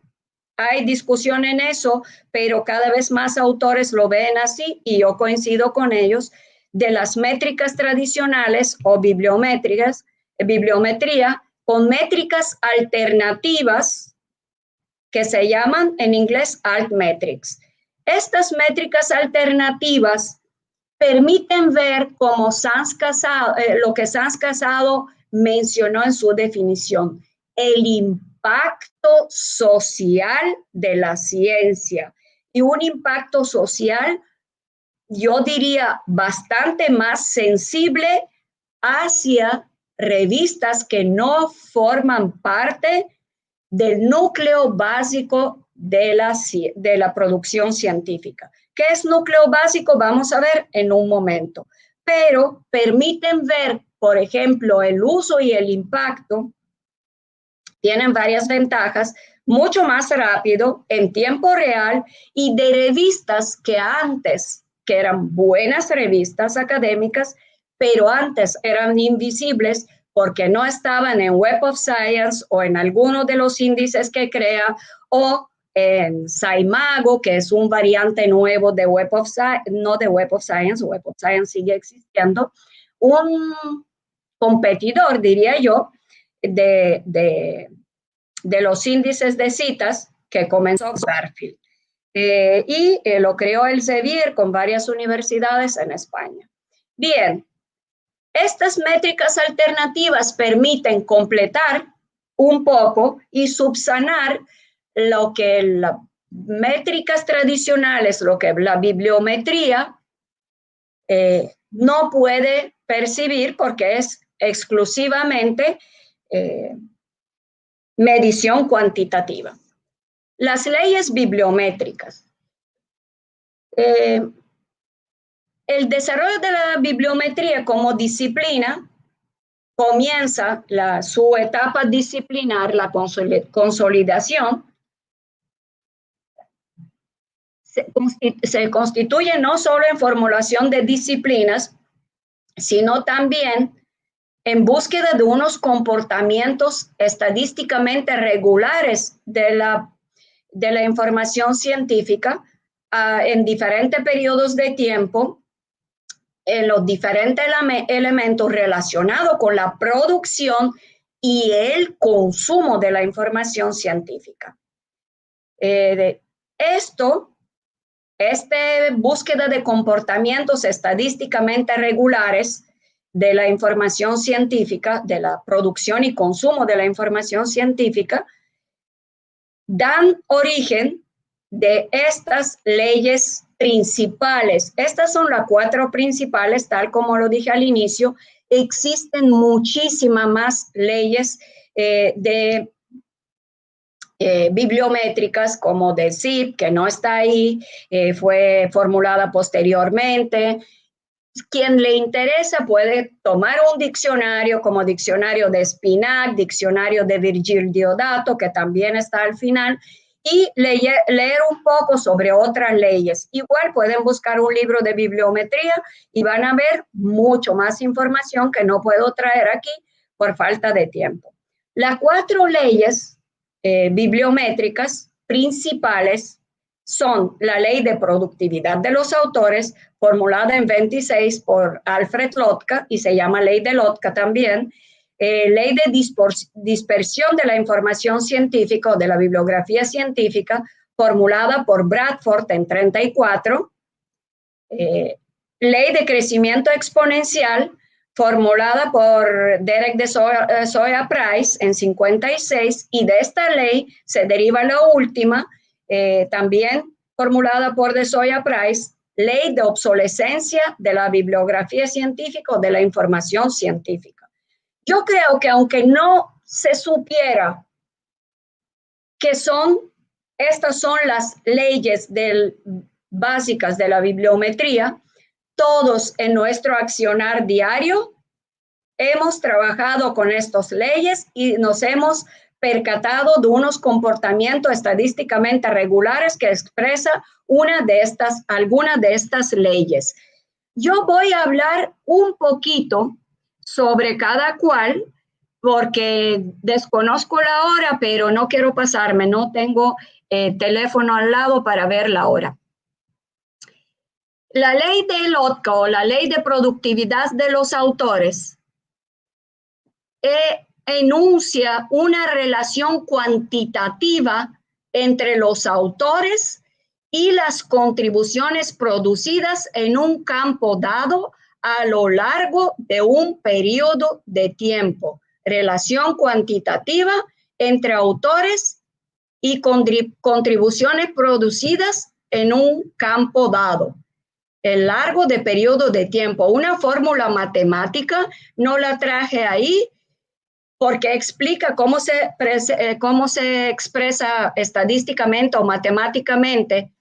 Hay discusión en eso, pero cada vez más autores lo ven así y yo coincido con ellos, de las métricas tradicionales o bibliometría con métricas alternativas que se llaman en inglés altmetrics. Estas métricas alternativas permiten ver cómo lo que Sanz Casado mencionó en su definición, el impacto social de la ciencia, y un impacto social, yo diría, bastante más sensible hacia revistas que no forman parte del núcleo básico de la producción científica. ¿Qué es núcleo básico? Vamos a ver en un momento. Pero permiten ver, por ejemplo, el uso y el impacto. Tienen varias ventajas, mucho más rápido, en tiempo real, y de revistas que antes, que eran buenas revistas académicas, pero antes eran invisibles, porque no estaban en Web of Science o en alguno de los índices que crea, o en SciMago, que es un variante nuevo de Web of Science, no de Web of Science sigue existiendo, un competidor, diría yo, de los índices de citas que comenzó Garfield. Y lo creó Elsevier con varias universidades en España. Bien, estas métricas alternativas permiten completar un poco y subsanar lo que las métricas tradicionales, lo que la bibliometría no puede percibir porque es exclusivamente medición cuantitativa. Las leyes bibliométricas. El desarrollo de la bibliometría como disciplina comienza su etapa disciplinar, la consolidación. Se constituye no solo en formulación de disciplinas, sino también en búsqueda de unos comportamientos estadísticamente regulares de la información científica en diferentes periodos de tiempo, en los diferentes elementos relacionados con la producción y el consumo de la información científica. Esta búsqueda de comportamientos estadísticamente regulares de la información científica, de la producción y consumo de la información científica, dan origen de estas leyes principales. Estas son las 4 principales, tal como lo dije al inicio. Existen muchísimas más leyes bibliométricas, como de ZIP, que no está ahí, fue formulada posteriormente. Quien le interesa puede tomar un diccionario como diccionario de Spinac, diccionario de Virgil Diodato, que también está al final, y leer un poco sobre otras leyes. Igual pueden buscar un libro de bibliometría y van a ver mucho más información que no puedo traer aquí por falta de tiempo. Las 4 leyes bibliométricas principales son la ley de productividad de los autores, formulada en 26 por Alfred Lotka, y se llama ley de Lotka también, ley de dispersión de la información científica o de la bibliografía científica, formulada por Bradford en 34, ley de crecimiento exponencial, formulada por Derek de Soya Price en 56, y de esta ley se deriva la última, también formulada por de Soya Price, ley de obsolescencia de la bibliografía científica o de la información científica. Yo creo que aunque no se supiera que estas son las leyes básicas de la bibliometría, todos en nuestro accionar diario hemos trabajado con estas leyes y nos hemos percatado de unos comportamientos estadísticamente regulares que expresa alguna de estas leyes. Yo voy a hablar un poquito sobre cada cual, porque desconozco la hora, pero no quiero pasarme, no tengo teléfono al lado para ver la hora. La ley de Lotka o la ley de productividad de los autores enuncia una relación cuantitativa entre los autores y las contribuciones producidas en un campo dado a lo largo de un periodo de tiempo. Relación cuantitativa entre autores y contribuciones producidas en un campo dado. El largo de periodo de tiempo. Una fórmula matemática, no la traje ahí porque explica cómo se expresa estadísticamente o matemáticamente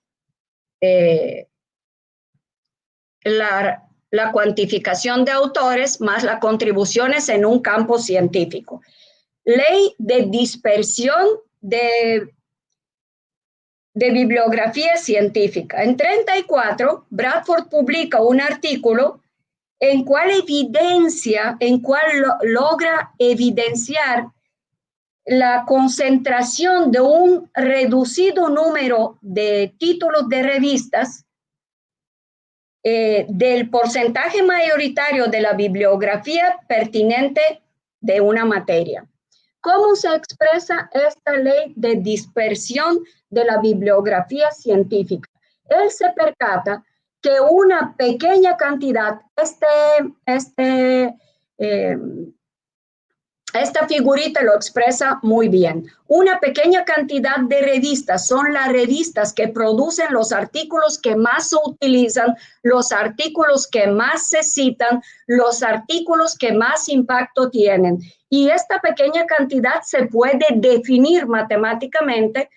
la cuantificación de autores más las contribuciones en un campo científico. Ley de dispersión de bibliografía científica. En 34, Bradford publica un artículo en cual logra evidenciar la concentración de un reducido número de títulos de revistas del porcentaje mayoritario de la bibliografía pertinente de una materia. ¿Cómo se expresa esta ley de dispersión de la bibliografía científica? Él se percata que una pequeña cantidad, esta figurita lo expresa muy bien. Una pequeña cantidad de revistas son las revistas que producen los artículos que más se utilizan, los artículos que más se citan, los artículos que más impacto tienen. Y esta pequeña cantidad se puede definir matemáticamente.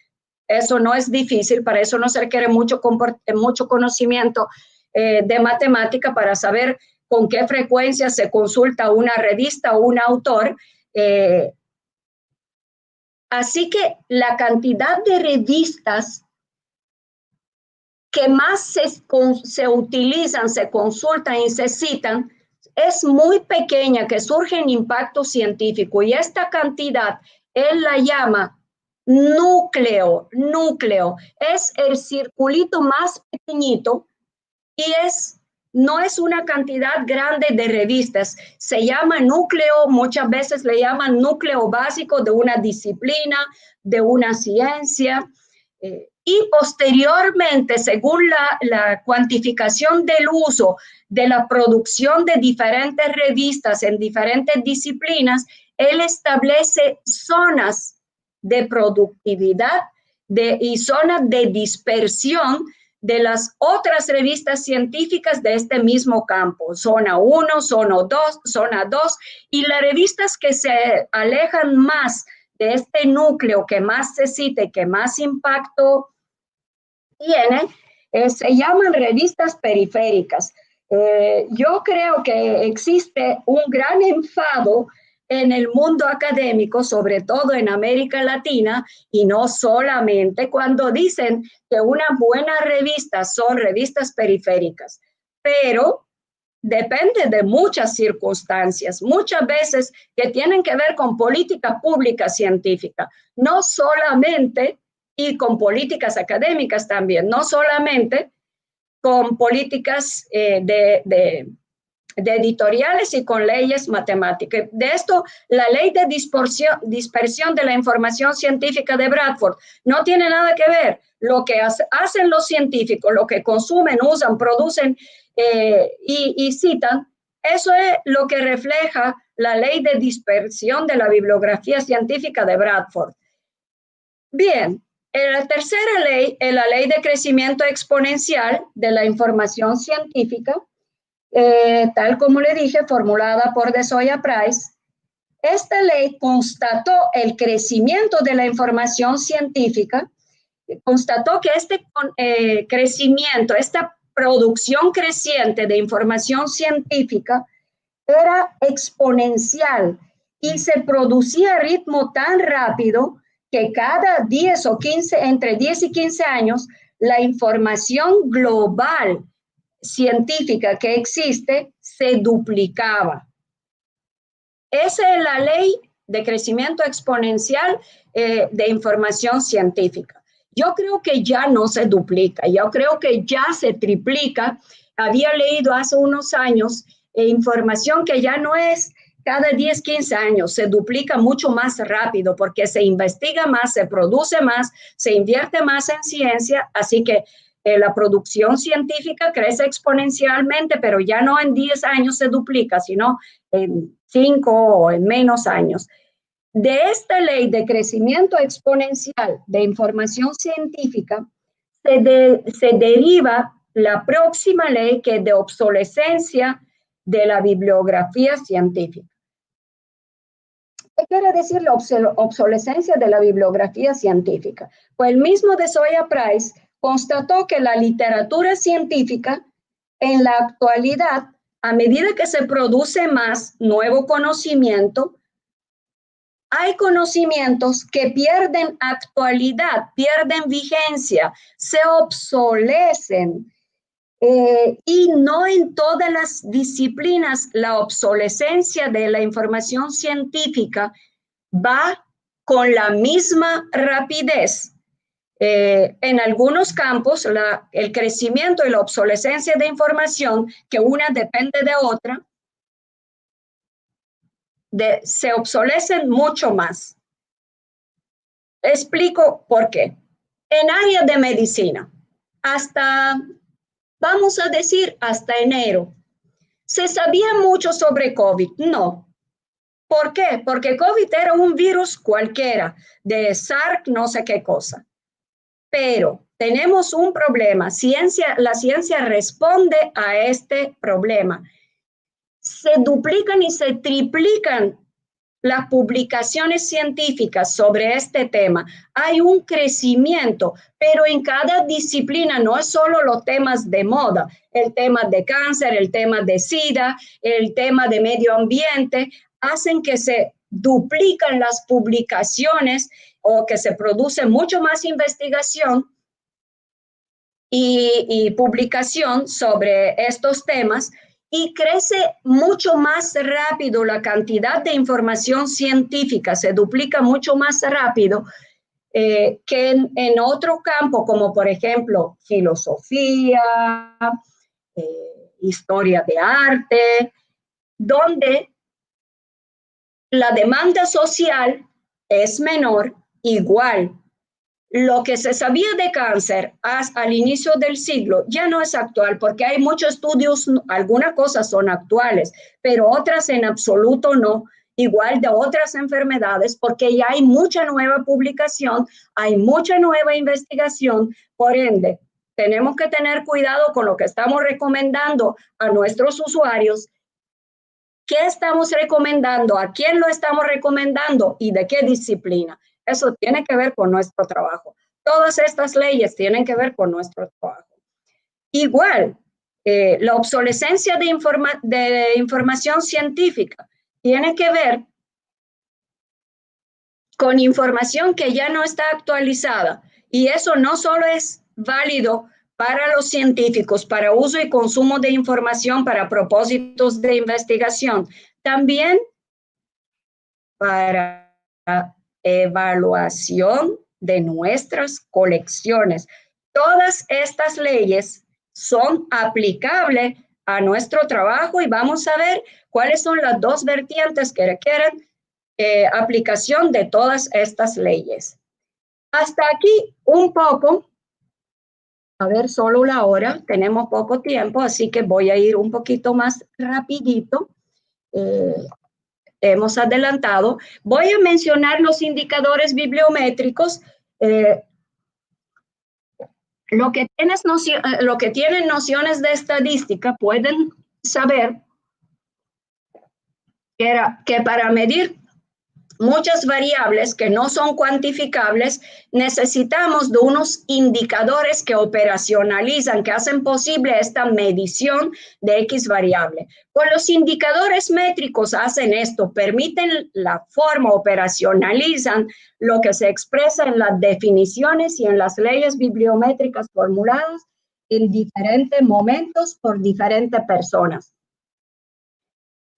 Eso no es difícil, para eso no se requiere mucho conocimiento de matemática para saber con qué frecuencia se consulta una revista o un autor. Así que la cantidad de revistas que más se utilizan, se consultan y se citan es muy pequeña, que surge en impacto científico, y esta cantidad él la llama núcleo. Es el circulito más pequeñito y no es una cantidad grande de revistas. Se llama núcleo, muchas veces le llaman núcleo básico de una disciplina, de una ciencia. Y posteriormente, según la cuantificación del uso de la producción de diferentes revistas en diferentes disciplinas, él establece zonas de productividad y zonas de dispersión de las otras revistas científicas de este mismo campo, zona 1, zona 2, y las revistas que se alejan más de este núcleo, que más se cita y que más impacto tiene, se llaman revistas periféricas. Yo creo que existe un gran enfado en el mundo académico, sobre todo en América Latina, y no solamente, cuando dicen que una buena revista son revistas periféricas, pero depende de muchas circunstancias, muchas veces que tienen que ver con política pública científica, no solamente, y con políticas académicas también, no solamente con políticas de editoriales y con leyes matemáticas. De esto, la ley de dispersión de la información científica de Bradford no tiene nada que ver. Lo que hacen los científicos, lo que consumen, usan, producen y citan, eso es lo que refleja la ley de dispersión de la bibliografía científica de Bradford. Bien, la tercera ley es la ley de crecimiento exponencial de la información científica, tal como le dije, formulada por De Soya Price. Esta ley constató el crecimiento de la información científica, constató que este crecimiento, esta producción creciente de información científica era exponencial y se producía a ritmo tan rápido que cada 10 o 15, entre 10 y 15 años, la información global científica que existe se duplicaba. Esa es la ley de crecimiento exponencial de información científica. Yo creo que ya no se duplica, yo creo que ya se triplica. Había leído hace unos años información que ya no es cada 10, 15 años, se duplica mucho más rápido porque se investiga más, se produce más, se invierte más en ciencia, así que la producción científica crece exponencialmente, pero ya no en 10 años se duplica, sino en 5 o en menos años. De esta ley de crecimiento exponencial de información científica se deriva la próxima ley, que es de obsolescencia de la bibliografía científica. ¿Qué quiere decir la obsolescencia de la bibliografía científica? Pues el mismo De Soya Price constató que la literatura científica en la actualidad, a medida que se produce más nuevo conocimiento, hay conocimientos que pierden actualidad, pierden vigencia, se obsolecen. Y no en todas las disciplinas la obsolescencia de la información científica va con la misma rapidez. En algunos campos, el crecimiento y la obsolescencia de información, que una depende de otra, se obsolecen mucho más. Explico por qué. En área de medicina, vamos a decir, hasta enero, ¿se sabía mucho sobre COVID? No. ¿Por qué? Porque COVID era un virus cualquiera, de SARS, no sé qué cosa. Pero tenemos un problema. La ciencia responde a este problema. Se duplican y se triplican las publicaciones científicas sobre este tema. Hay un crecimiento, pero en cada disciplina no es solo los temas de moda, el tema de cáncer, el tema de SIDA, el tema de medio ambiente, hacen que se duplican las publicaciones o que se produce mucho más investigación y publicación sobre estos temas, y crece mucho más rápido la cantidad de información científica, se duplica mucho más rápido que en otro campo, como por ejemplo filosofía, historia de arte, donde la demanda social es menor. Igual, lo que se sabía de cáncer al inicio del siglo ya no es actual, porque hay muchos estudios, algunas cosas son actuales, pero otras en absoluto no, igual de otras enfermedades, porque ya hay mucha nueva publicación, hay mucha nueva investigación. Por ende, tenemos que tener cuidado con lo que estamos recomendando a nuestros usuarios. ¿Qué estamos recomendando? ¿A quién lo estamos recomendando? ¿Y de qué disciplina? Eso tiene que ver con nuestro trabajo. Todas estas leyes tienen que ver con nuestro trabajo. Igual, la obsolescencia de información científica tiene que ver con información que ya no está actualizada. Y eso no solo es válido para los científicos, para uso y consumo de información para propósitos de investigación, también para evaluación de nuestras colecciones. Todas estas leyes son aplicables a nuestro trabajo y vamos a ver cuáles son las dos vertientes que requieren aplicación de todas estas leyes. Hasta aquí un poco. A ver, solo la hora, tenemos poco tiempo, así que voy a ir un poquito más rapidito. Hemos adelantado. Voy a mencionar los indicadores bibliométricos. Lo que tienen nociones de estadística pueden saber que para medir muchas variables que no son cuantificables, necesitamos de unos indicadores que operacionalizan, que hacen posible esta medición de X variable. Pues los indicadores métricos hacen esto, permiten la forma, operacionalizan lo que se expresa en las definiciones y en las leyes bibliométricas formuladas en diferentes momentos por diferentes personas.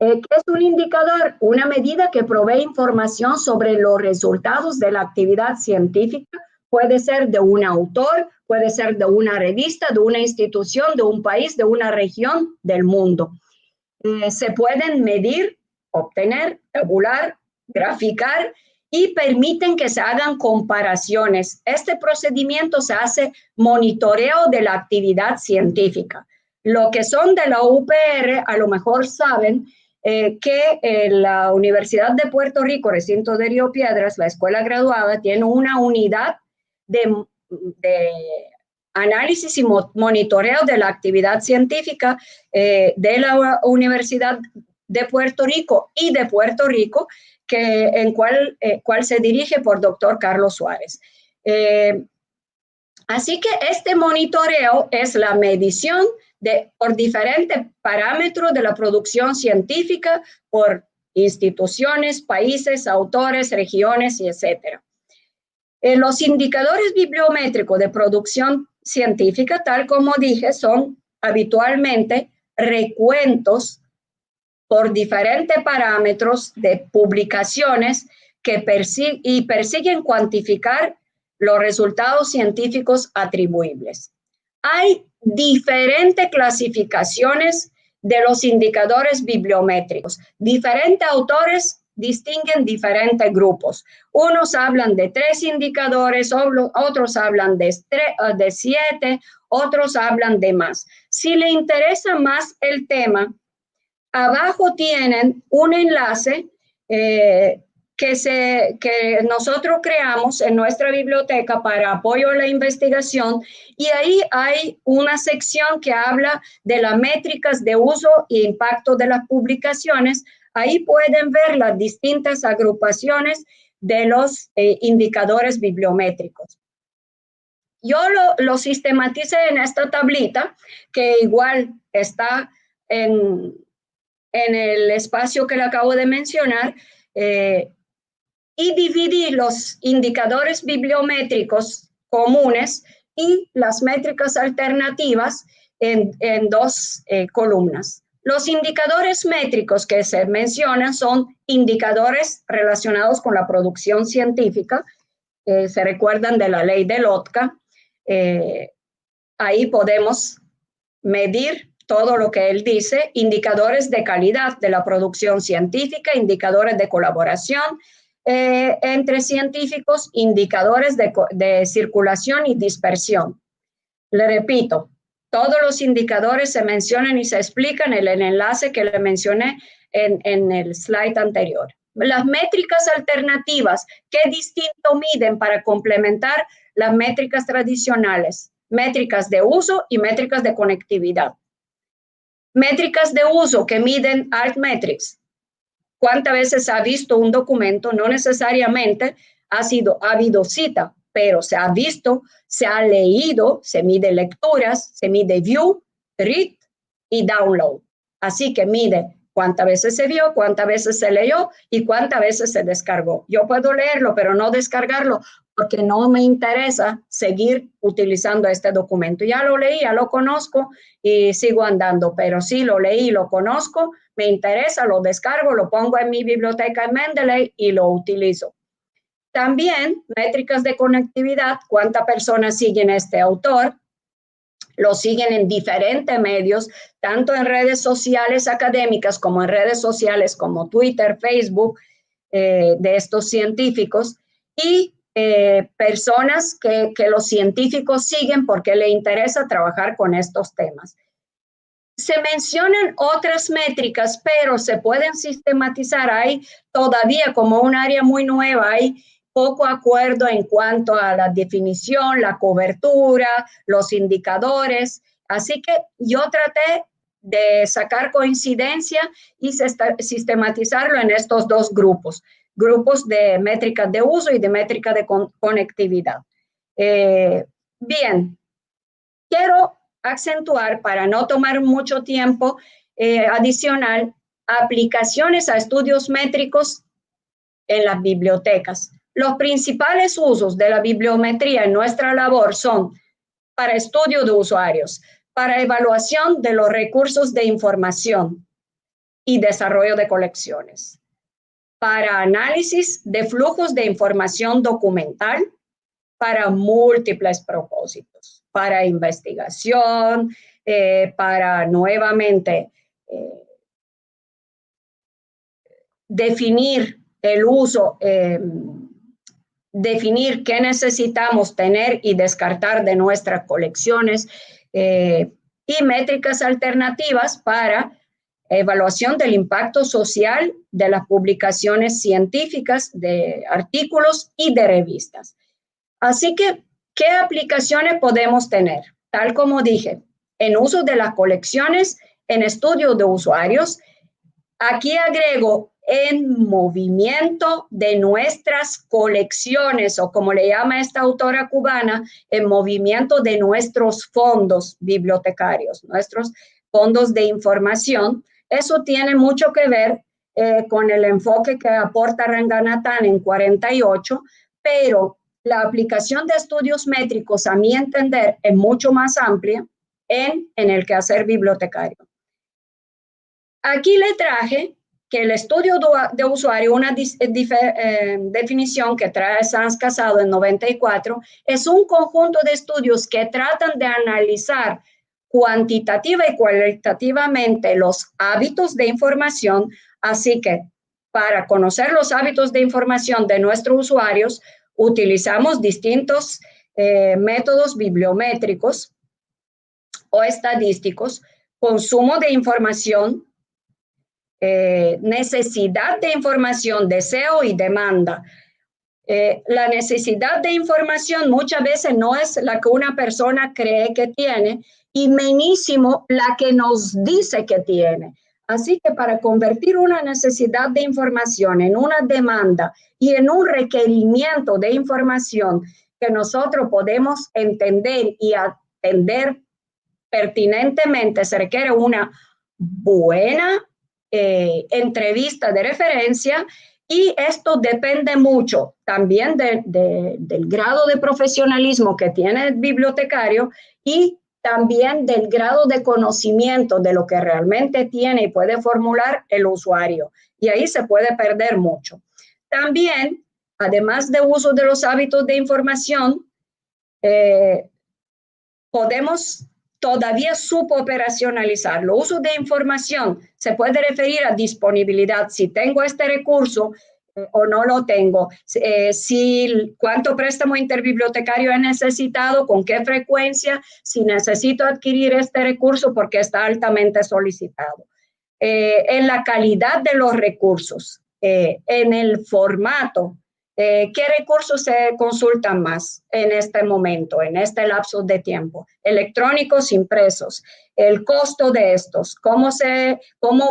¿Qué es un indicador? Una medida que provee información sobre los resultados de la actividad científica. Puede ser de un autor, puede ser de una revista, de una institución, de un país, de una región del mundo. Se pueden medir, obtener, tabular, graficar y permiten que se hagan comparaciones. Este procedimiento se hace monitoreo de la actividad científica. Lo que son de la UPR a lo mejor saben que la Universidad de Puerto Rico, recinto de Río Piedras, la escuela graduada, tiene una unidad de análisis y monitoreo de la actividad científica de la Universidad de Puerto Rico y de Puerto Rico, cual se dirige por doctor Carlos Suárez. Así que este monitoreo es la medición por diferentes parámetros de la producción científica por instituciones, países, autores, regiones y etcétera. Los indicadores bibliométricos de producción científica, tal como dije, son habitualmente recuentos por diferentes parámetros de publicaciones que persiguen cuantificar los resultados científicos atribuibles. Hay diferentes clasificaciones de los indicadores bibliométricos. Diferentes autores distinguen diferentes grupos. Unos hablan de 3 indicadores, otros hablan de 7, otros hablan de más. Si le interesa más el tema, abajo tienen un enlace que nosotros creamos en nuestra biblioteca para apoyo a la investigación, y ahí hay una sección que habla de las métricas de uso e impacto de las publicaciones. Ahí pueden ver las distintas agrupaciones de los indicadores bibliométricos. Yo lo sistematicé en esta tablita, que igual está en el espacio que le acabo de mencionar, y dividí los indicadores bibliométricos comunes y las métricas alternativas en 2 columnas. Los indicadores métricos que se mencionan son indicadores relacionados con la producción científica. Se recuerdan de la ley de Lotka. Ahí podemos medir todo lo que él dice: indicadores de calidad de la producción científica, indicadores de colaboración entre científicos, indicadores de circulación y dispersión. Le repito, todos los indicadores se mencionan y se explican en el enlace que le mencioné en el slide anterior. Las métricas alternativas, ¿qué distinto miden para complementar las métricas tradicionales? Métricas de uso y métricas de conectividad. Métricas de uso que miden Altmetrics. ¿Cuántas veces ha visto un documento? No necesariamente ha habido cita, pero se ha visto, se ha leído, se mide lecturas, se mide view, read y download. Así que mide cuántas veces se vio, cuántas veces se leyó y cuántas veces se descargó. Yo puedo leerlo, pero no descargarlo, porque no me interesa seguir utilizando este documento. Ya lo leí, ya lo conozco y sigo andando, pero sí lo leí, lo conozco, me interesa, lo descargo, lo pongo en mi biblioteca en Mendeley y lo utilizo. También métricas de conectividad: cuántas personas siguen a este autor, lo siguen en diferentes medios, tanto en redes sociales académicas como en redes sociales como Twitter, Facebook, de estos científicos, y personas que los científicos siguen porque les interesa trabajar con estos temas. Se mencionan otras métricas, pero se pueden sistematizar. Hay todavía, como un área muy nueva, hay poco acuerdo en cuanto a la definición, la cobertura, los indicadores. Así que yo traté de sacar coincidencia y sistematizarlo en estos 2 grupos de métricas de uso y de métrica de conectividad. Bien, quiero acentuar, para no tomar mucho tiempo adicional, aplicaciones a estudios métricos en las bibliotecas. Los principales usos de la bibliometría en nuestra labor son para estudio de usuarios, para evaluación de los recursos de información y desarrollo de colecciones, para análisis de flujos de información documental, para múltiples propósitos, para investigación, para nuevamente definir el uso, definir qué necesitamos tener y descartar de nuestras colecciones, y métricas alternativas para evaluación del impacto social de las publicaciones científicas, de artículos y de revistas. Así que, ¿qué aplicaciones podemos tener? Tal como dije, en uso de las colecciones, en estudio de usuarios. Aquí agrego en movimiento de nuestras colecciones, o como le llama esta autora cubana, en movimiento de nuestros fondos bibliotecarios, nuestros fondos de información. Eso tiene mucho que ver con el enfoque que aporta Ranganathan en 48, pero la aplicación de estudios métricos, a mi entender, es mucho más amplia. en el quehacer bibliotecario. Aquí le traje que el estudio de usuario, una definición que trae Sanz Casado en 94, es un conjunto de estudios que tratan de analizar cuantitativa y cualitativamente los hábitos de información. Así que para conocer los hábitos de información de nuestros usuarios, utilizamos distintos métodos bibliométricos o estadísticos, consumo de información, necesidad de información, deseo y demanda. La necesidad de información muchas veces no es la que una persona cree que tiene y menísimo la que nos dice que tiene. Así que para convertir una necesidad de información en una demanda y en un requerimiento de información que nosotros podemos entender y atender pertinentemente, se requiere una buena entrevista de referencia, y esto depende mucho también del grado de profesionalismo que tiene el bibliotecario y también del grado de conocimiento de lo que realmente tiene y puede formular el usuario. Y ahí se puede perder mucho. También, además de uso de los hábitos de información, podemos todavía suboperacionalizarlo. Uso de información se puede referir a disponibilidad. Si tengo este recurso o no lo tengo. Cuánto préstamo interbibliotecario he necesitado, con qué frecuencia, si necesito adquirir este recurso porque está altamente solicitado. En la calidad de los recursos, en el formato. ¿Qué recursos se consultan más en este momento, en este lapso de tiempo? Electrónicos, impresos. El costo de estos, cómo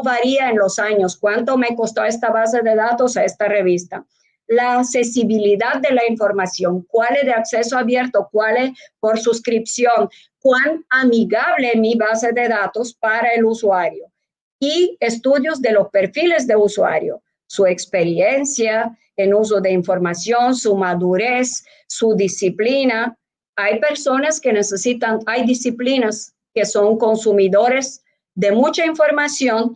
varía en los años, cuánto me costó esta base de datos a esta revista. La accesibilidad de la información, cuál es de acceso abierto, cuál es por suscripción, cuán amigable es mi base de datos para el usuario. Y estudios de los perfiles de usuario, su experiencia en uso de información, su madurez, su disciplina. Hay personas que hay disciplinas que son consumidores de mucha información,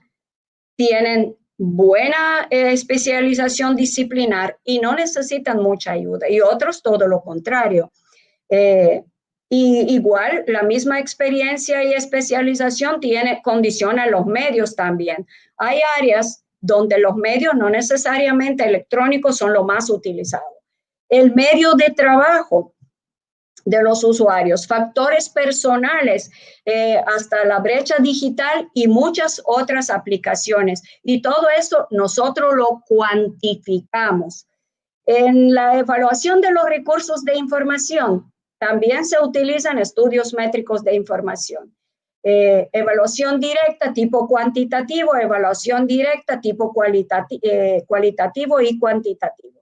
tienen buena especialización disciplinar y no necesitan mucha ayuda, y otros todo lo contrario. Y igual, la misma experiencia y especialización condiciona los medios también. Hay áreas donde los medios no necesariamente electrónicos son lo más utilizado. El medio de trabajo de los usuarios, factores personales, hasta la brecha digital y muchas otras aplicaciones. Y todo eso nosotros lo cuantificamos. En la evaluación de los recursos de información, también se utilizan estudios métricos de información. Evaluación directa tipo cuantitativo, evaluación directa tipo cualitativo y cuantitativo.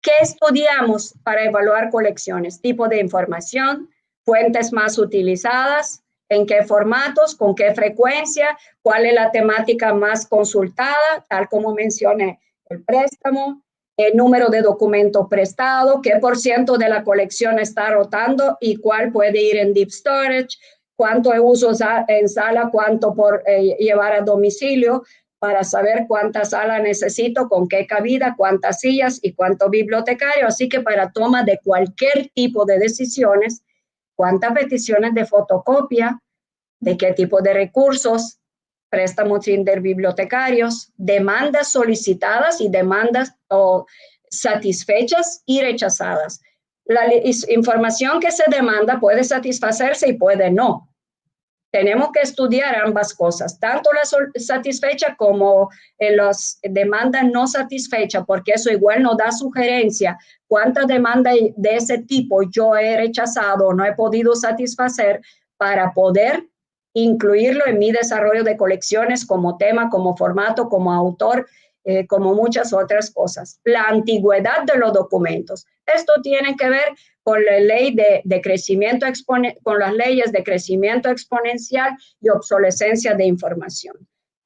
¿Qué estudiamos para evaluar colecciones? Tipo de información, fuentes más utilizadas, en qué formatos, con qué frecuencia, cuál es la temática más consultada, tal como mencioné, el préstamo, el número de documentos prestados, qué % de la colección está rotando y cuál puede ir en deep storage, cuánto uso en sala, cuánto por llevar a domicilio, para saber cuántas salas necesito, con qué cabida, cuántas sillas y cuánto bibliotecario. Así que para toma de cualquier tipo de decisiones, cuántas peticiones de fotocopia, de qué tipo de recursos, préstamos interbibliotecarios, demandas solicitadas y demandas satisfechas y rechazadas. La información que se demanda puede satisfacerse y puede no. Tenemos que estudiar ambas cosas, tanto la satisfecha como las demandas no satisfechas, porque eso igual nos da sugerencia cuántas demandas de ese tipo yo he rechazado o no he podido satisfacer para poder incluirlo en mi desarrollo de colecciones como tema, como formato, como autor, como muchas otras cosas. La antigüedad de los documentos. Esto tiene que ver con la ley de crecimiento con las leyes de crecimiento exponencial y obsolescencia de información.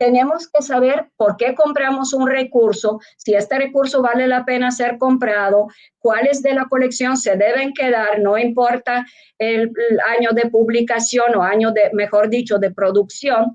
tenemos que saber por qué compramos un recurso, si este recurso vale la pena ser comprado, cuáles de la colección se deben quedar, no importa el año de publicación o año de, mejor dicho, de producción.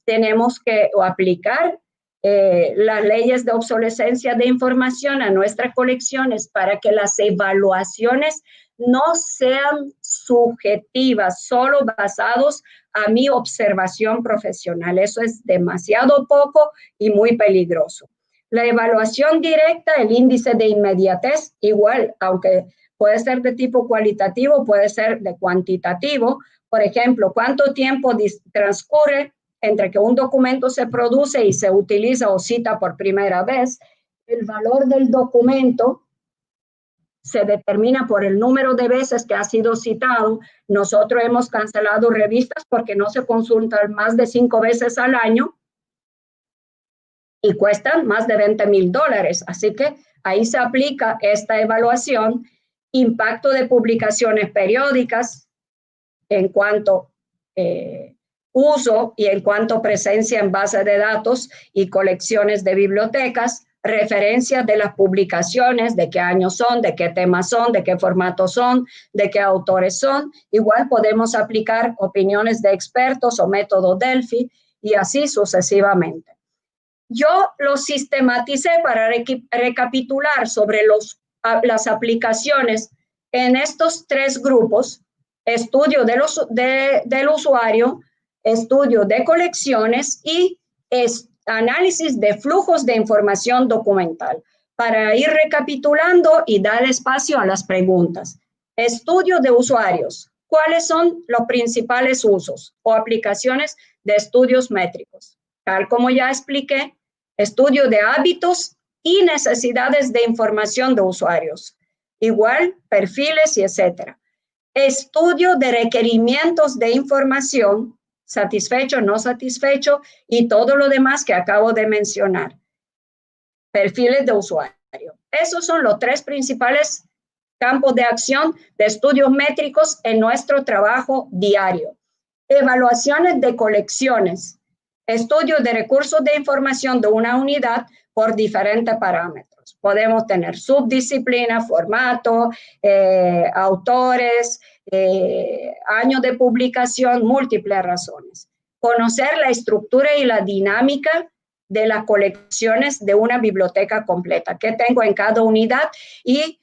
Tenemos que aplicar las leyes de obsolescencia de información a nuestras colecciones para que las evaluaciones no sean subjetivas, solo basados a mi observación profesional. Eso es demasiado poco y muy peligroso. La evaluación directa, el índice de inmediatez, igual, aunque puede ser de tipo cualitativo, puede ser de cuantitativo. Por ejemplo, ¿cuánto tiempo transcurre entre que un documento se produce y se utiliza o cita por primera vez? El valor del documento se determina por el número de veces que ha sido citado. Nosotros hemos cancelado revistas porque no se consultan más de 5 veces al año y cuestan más de $20,000. Así que ahí se aplica esta evaluación. Impacto de publicaciones periódicas en cuanto uso y en cuanto presencia en base de datos y colecciones de bibliotecas. Referencias de las publicaciones, de qué años son, de qué temas son, de qué formatos son, de qué autores son. Igual podemos aplicar opiniones de expertos o método Delphi y así sucesivamente. Yo lo sistematicé para recapitular sobre las aplicaciones en estos 3 grupos: estudio del usuario, estudio de colecciones y análisis de flujos de información documental, para ir recapitulando y dar espacio a las preguntas. Estudio de usuarios. ¿Cuáles son los principales usos o aplicaciones de estudios métricos? Tal como ya expliqué, estudio de hábitos y necesidades de información de usuarios. Igual, perfiles y etcétera. Estudio de requerimientos de información, satisfecho, no satisfecho y todo lo demás que acabo de mencionar. Perfiles de usuario. Esos son los 3 principales campos de acción de estudios métricos en nuestro trabajo diario. Evaluaciones de colecciones. Estudio de recursos de información de una unidad por diferentes parámetros. Podemos tener subdisciplina, formato, autores, año de publicación, múltiples razones. Conocer la estructura y la dinámica de las colecciones de una biblioteca completa, qué tengo en cada unidad y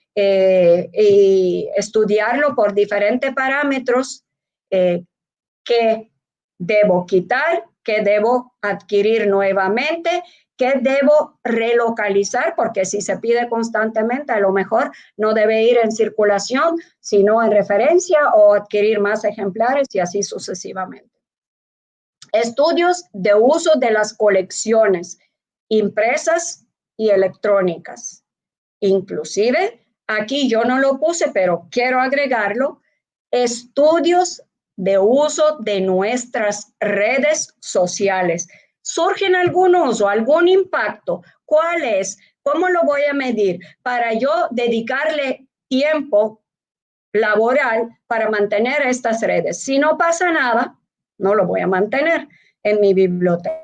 estudiarlo por diferentes parámetros, qué debo quitar, qué debo adquirir nuevamente, qué debo relocalizar, porque si se pide constantemente, a lo mejor no debe ir en circulación, sino en referencia o adquirir más ejemplares y así sucesivamente. Estudios de uso de las colecciones impresas y electrónicas. Inclusive, aquí yo no lo puse, pero quiero agregarlo, estudios de uso de nuestras redes sociales. ¿Surgen algunos o algún impacto? ¿Cuál es? ¿Cómo lo voy a medir? Para yo dedicarle tiempo laboral para mantener estas redes. Si no pasa nada, no lo voy a mantener en mi biblioteca.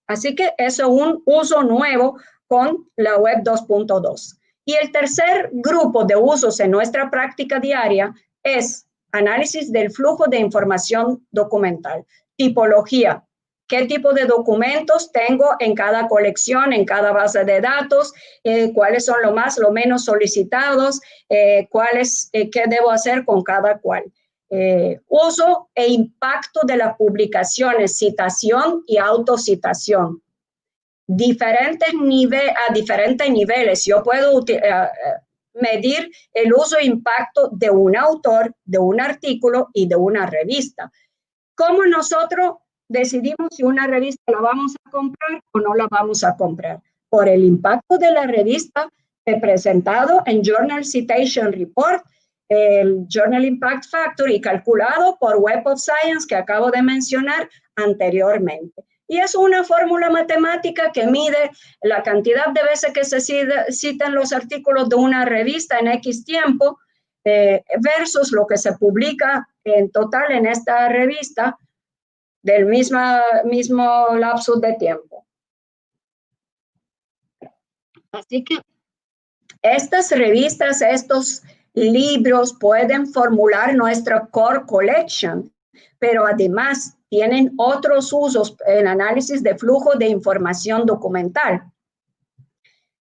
Así que eso es un uso nuevo con la web 2.2. Y el tercer grupo de usos en nuestra práctica diaria es análisis del flujo de información documental. Tipología. ¿Qué tipo de documentos tengo en cada colección, en cada base de datos? ¿Cuáles son los más, los menos solicitados? ¿Qué debo hacer con cada cual? Uso e impacto de las publicaciones, citación y autocitación. A diferentes niveles. Yo puedo medir el uso e impacto de un autor, de un artículo y de una revista. ¿Cómo nosotros decidimos si una revista la vamos a comprar o no la vamos a comprar? Por el impacto de la revista presentado en Journal Citation Report, el Journal Impact Factor, y calculado por Web of Science que acabo de mencionar anteriormente. Y es una fórmula matemática que mide la cantidad de veces que se citan los artículos de una revista en X tiempo versus lo que se publica en total en esta revista del mismo lapso de tiempo. Así que estas revistas, estos libros pueden formular nuestra core collection, pero además tienen otros usos en análisis de flujo de información documental.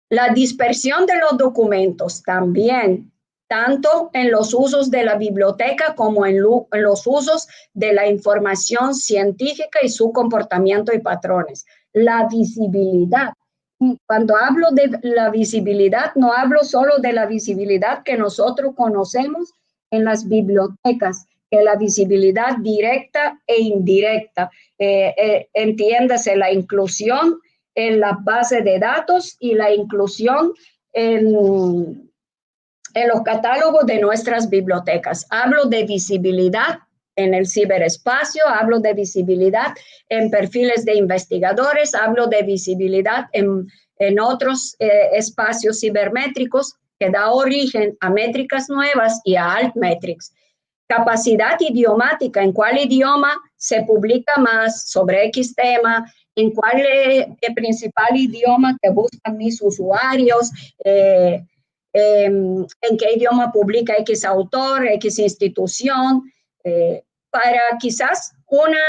La dispersión de los documentos también, tanto en los usos de la biblioteca como en los usos de la información científica y su comportamiento y patrones. La visibilidad. Cuando hablo de la visibilidad, no hablo solo de la visibilidad que nosotros conocemos en las bibliotecas, que la visibilidad directa e indirecta, entiéndase la inclusión en la base de datos y la inclusión en los catálogos de nuestras bibliotecas. Hablo de visibilidad en el ciberespacio, hablo de visibilidad en perfiles de investigadores, hablo de visibilidad en otros espacios cibermétricos que da origen a métricas nuevas y a altmetrics. Capacidad idiomática, en cuál idioma se publica más sobre X tema, en cuál es el principal idioma que buscan mis usuarios, en qué idioma publica X autor, X institución, para quizás una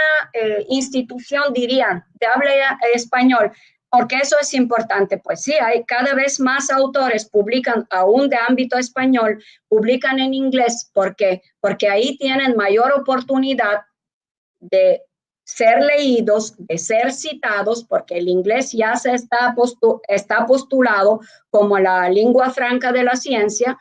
institución diría, te habla español, porque eso es importante. Pues sí, hay cada vez más autores publican aún de ámbito español, publican en inglés. ¿Por qué? Porque ahí tienen mayor oportunidad de ser leídos, de ser citados, porque el inglés ya está postulado como la lengua franca de la ciencia,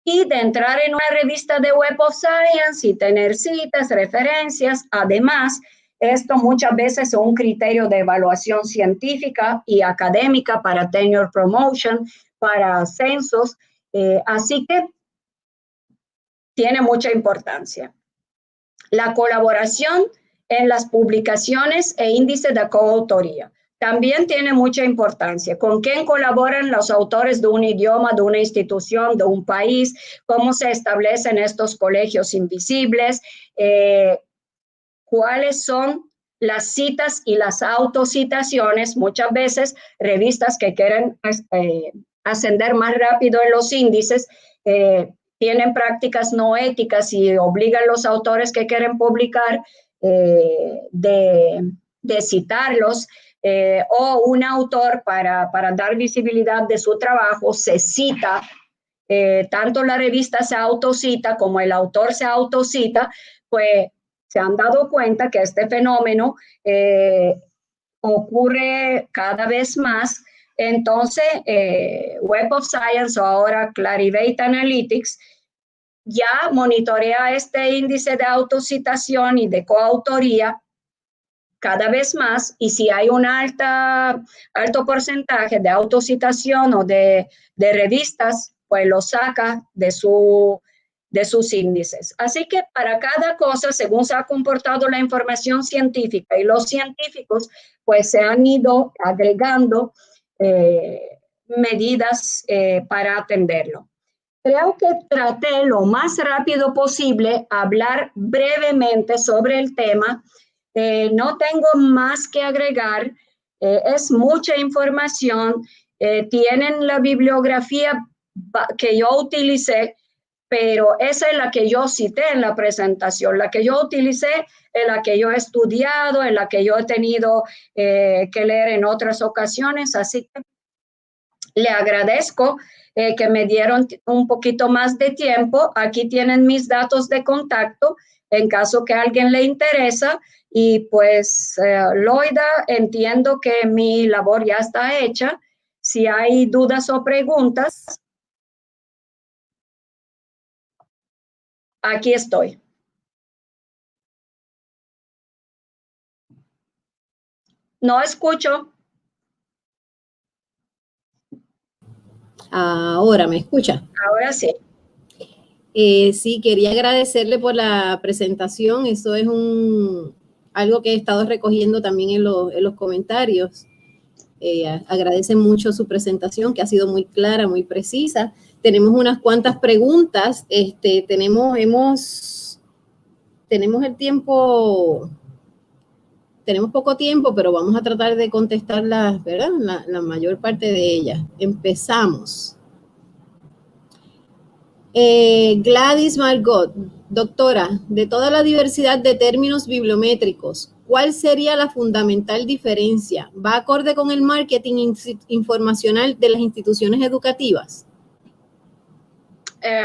y de entrar en una revista de Web of Science y tener citas, referencias. Además, esto muchas veces es un criterio de evaluación científica y académica para tenure promotion, para censos, así que tiene mucha importancia. La colaboración en las publicaciones e índice de coautoría también tiene mucha importancia. ¿Con quién colaboran los autores de un idioma, de una institución, de un país? ¿Cómo se establecen estos colegios invisibles? ¿Cuáles son las citas y las autocitaciones? Muchas veces revistas que quieren ascender más rápido en los índices tienen prácticas no éticas y obligan a los autores que quieren publicar de citarlos, o un autor para dar visibilidad de su trabajo se cita, tanto la revista se autocita como el autor se autocita. Pues se han dado cuenta que este fenómeno ocurre cada vez más. Entonces, Web of Science o ahora Clarivate Analytics ya monitorea este índice de autocitación y de coautoría cada vez más, y si hay un alto porcentaje de autocitación o de revistas, pues lo saca de sus índices. Así que para cada cosa, según se ha comportado la información científica y los científicos, pues se han ido agregando medidas para atenderlo. Creo que traté lo más rápido posible hablar brevemente sobre el tema. No tengo más que agregar, es mucha información. Tienen la bibliografía que yo utilicé, pero esa es la que yo cité en la presentación. La que yo utilicé es la que yo he estudiado, es la que yo he tenido que leer en otras ocasiones. Así que le agradezco que me dieron un poquito más de tiempo. Aquí tienen mis datos de contacto en caso que a alguien le interesa. Y pues, Loida, entiendo que mi labor ya está hecha. Si hay dudas o preguntas, aquí estoy. No escucho. Ahora, ¿me escucha? Ahora sí. Sí, quería agradecerle por la presentación. Eso es algo que he estado recogiendo también en los comentarios. Agradecen mucho su presentación, que ha sido muy clara, muy precisa. Tenemos unas cuantas preguntas. Tenemos el tiempo Tenemos poco tiempo, pero vamos a tratar de contestarlas, ¿verdad? La mayor parte de ellas. Empezamos. Gladys Margot, doctora, de toda la diversidad de términos bibliométricos, ¿cuál sería la fundamental diferencia? ¿Va acorde con el marketing informacional de las instituciones educativas?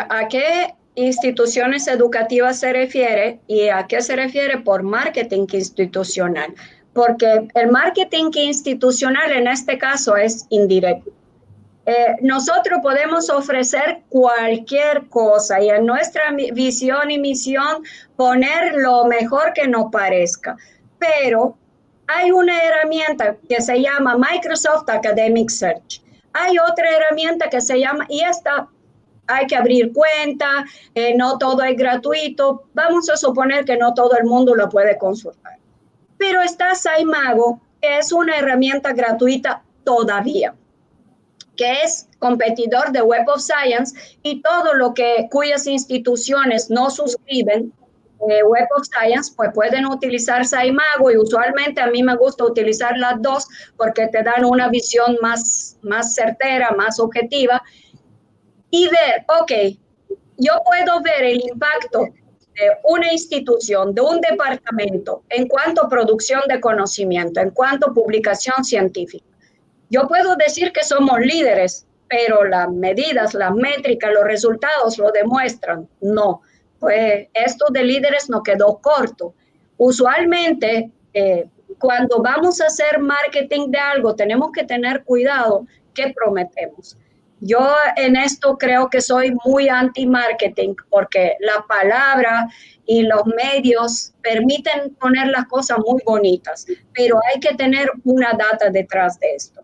¿A qué instituciones educativas se refiere y a qué se refiere por marketing institucional? Porque el marketing institucional en este caso es indirecto. Nosotros podemos ofrecer cualquier cosa y en nuestra visión y misión poner lo mejor que nos parezca, pero hay una herramienta que se llama Microsoft Academic Search. Hay otra herramienta que se llama, y esta hay que abrir cuenta, no todo es gratuito, vamos a suponer que no todo el mundo lo puede consultar. Pero está SciMago, que es una herramienta gratuita todavía, que es competidor de Web of Science y todo lo que cuyas instituciones no suscriben Web of Science, pues pueden utilizar SciMago y usualmente a mí me gusta utilizar las dos porque te dan una visión más certera, más objetiva y ver, ok, yo puedo ver el impacto de una institución, de un departamento en cuanto a producción de conocimiento, en cuanto a publicación científica. Yo puedo decir que somos líderes, pero las medidas, las métricas, los resultados lo demuestran. No, pues esto de líderes nos quedó corto. Usualmente, cuando vamos a hacer marketing de algo, tenemos que tener cuidado qué prometemos. Yo en esto creo que soy muy anti-marketing porque la palabra y los medios permiten poner las cosas muy bonitas, pero hay que tener una data detrás de esto.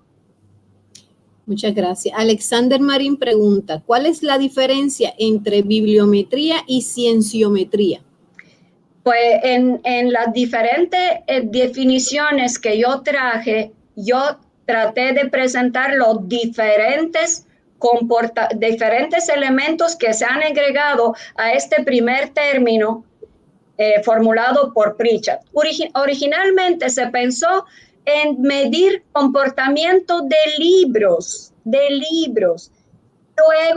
Muchas gracias. Alexander Marín pregunta, ¿cuál es la diferencia entre bibliometría y cienciometría? Pues en las diferentes definiciones que yo traje, yo traté de presentar los diferentes elementos que se han agregado a este primer término formulado por Pritchard. Originalmente se pensó en medir comportamiento de libros. Luego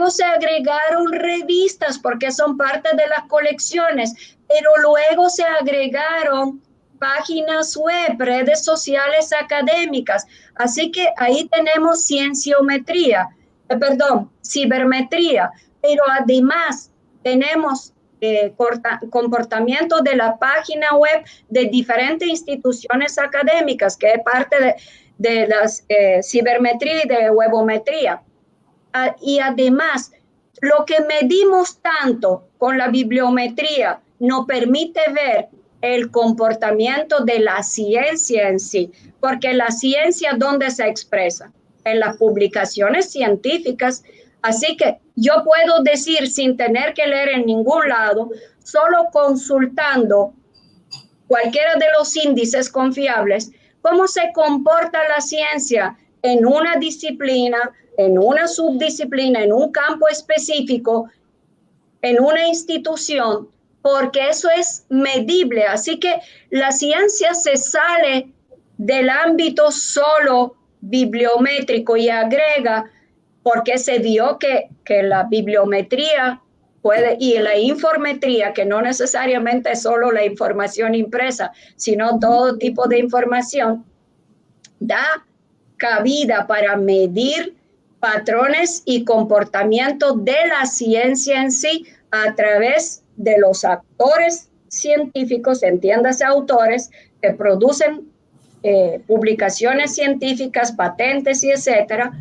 se agregaron revistas porque son parte de las colecciones, pero luego se agregaron páginas web, redes sociales académicas. Así que ahí tenemos cibermetría, pero además tenemos comportamiento de la página web de diferentes instituciones académicas, que es parte de las cibermetría y de webometría. Y además, lo que medimos tanto con la bibliometría nos permite ver el comportamiento de la ciencia en sí, porque la ciencia, ¿dónde se expresa? En las publicaciones científicas. Así que yo puedo decir sin tener que leer en ningún lado, solo consultando cualquiera de los índices confiables, cómo se comporta la ciencia en una disciplina, en una subdisciplina, en un campo específico, en una institución, porque eso es medible. Así que la ciencia se sale del ámbito solo bibliométrico y agrega, porque se vio que la bibliometría y la informetría, que no necesariamente es solo la información impresa, sino todo tipo de información, da cabida para medir patrones y comportamientos de la ciencia en sí a través de los actores científicos, entiéndase autores, que producen publicaciones científicas, patentes y etcétera,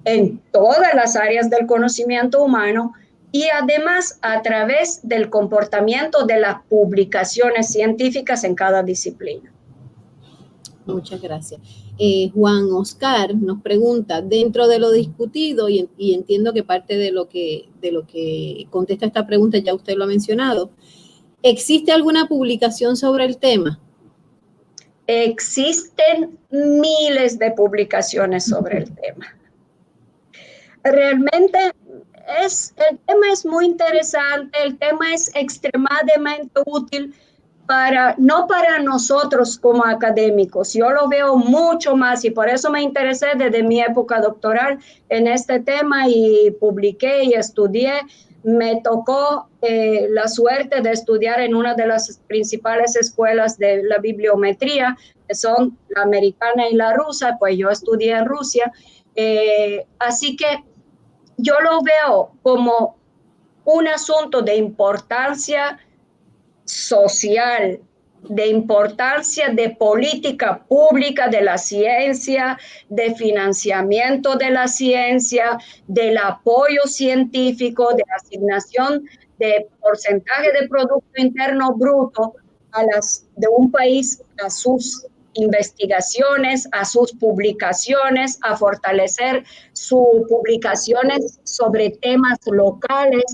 en todas las áreas del conocimiento humano y además a través del comportamiento de las publicaciones científicas en cada disciplina. Muchas gracias. Juan Oscar nos pregunta, dentro de lo discutido, y entiendo que parte de lo que contesta esta pregunta ya usted lo ha mencionado, ¿existe alguna publicación sobre el tema? Existen miles de publicaciones sobre el tema. Realmente el tema es muy interesante, el tema es extremadamente útil, no para nosotros como académicos. Yo lo veo mucho más y por eso me interesé desde mi época doctoral en este tema y publiqué y estudié. Me tocó la suerte de estudiar en una de las principales escuelas de la bibliometría, que son la americana y la rusa, pues yo estudié en Rusia. Así que yo lo veo como un asunto de importancia social, de importancia de política pública de la ciencia, de financiamiento de la ciencia, del apoyo científico, de asignación de porcentaje de Producto Interno Bruto de un país a sus investigaciones, a sus publicaciones, a fortalecer sus publicaciones sobre temas locales.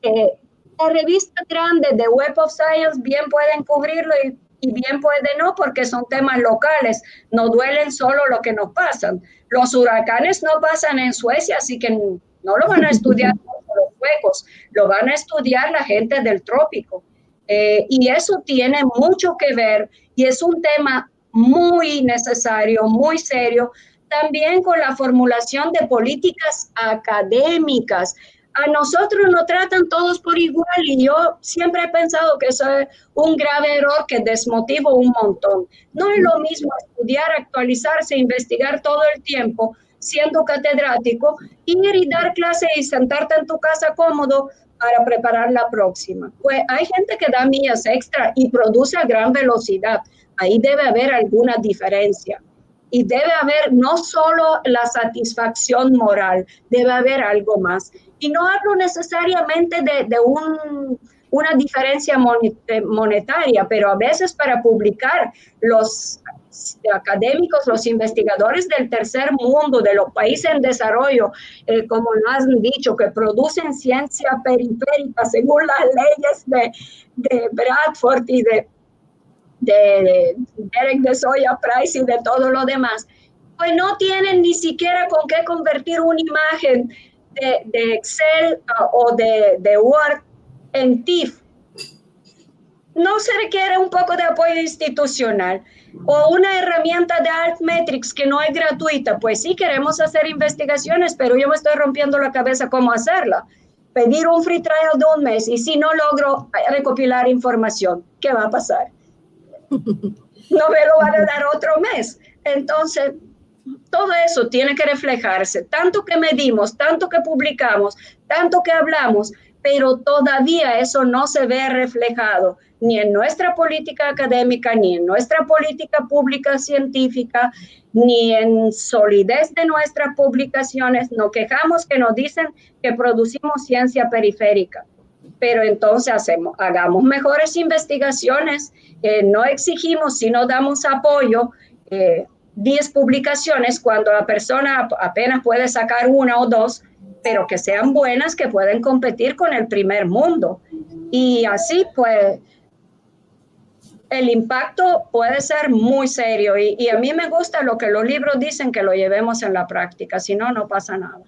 Las revistas grandes de Web of Science bien pueden cubrirlo y bien pueden no, porque son temas locales, no duelen solo lo que nos pasan. Los huracanes no pasan en Suecia, así que no lo van a estudiar los suecos, lo van a estudiar la gente del trópico. Y eso tiene mucho que ver y es un tema muy necesario, muy serio, también con la formulación de políticas académicas. A nosotros nos tratan todos por igual y yo siempre he pensado que eso es un grave error que desmotiva un montón. No es lo mismo estudiar, actualizarse, investigar todo el tiempo siendo catedrático, ir y dar clase y sentarte en tu casa cómodo para preparar la próxima. Pues hay gente que da millas extra y produce a gran velocidad. Ahí debe haber alguna diferencia. Y debe haber no solo la satisfacción moral, debe haber algo más. Y no hablo necesariamente de una diferencia monetaria, pero a veces para publicar los académicos, los investigadores del tercer mundo, de los países en desarrollo, como lo han dicho, que producen ciencia periférica según las leyes de Bradford y de Derek de Soya Price y de todo lo demás, pues no tienen ni siquiera con qué convertir una imagen de Excel o de Word en TIFF. No se requiere un poco de apoyo institucional o una herramienta de Altmetrics que no es gratuita. Pues sí, queremos hacer investigaciones, pero yo me estoy rompiendo la cabeza cómo hacerla. Pedir un free trial de un mes y si no logro recopilar información, ¿qué va a pasar? No me lo van a dar otro mes. Entonces, todo eso tiene que reflejarse, tanto que medimos, tanto que publicamos, tanto que hablamos, pero todavía eso no se ve reflejado ni en nuestra política académica, ni en nuestra política pública científica, ni en solidez de nuestras publicaciones. Nos quejamos que nos dicen que producimos ciencia periférica, pero entonces hagamos mejores investigaciones, no exigimos, sino damos apoyo, 10 publicaciones cuando la persona apenas puede sacar una o dos, pero que sean buenas, que pueden competir con el primer mundo. Y así pues el impacto puede ser muy serio y a mí me gusta lo que los libros dicen, que lo llevemos en la práctica, si no, no pasa nada.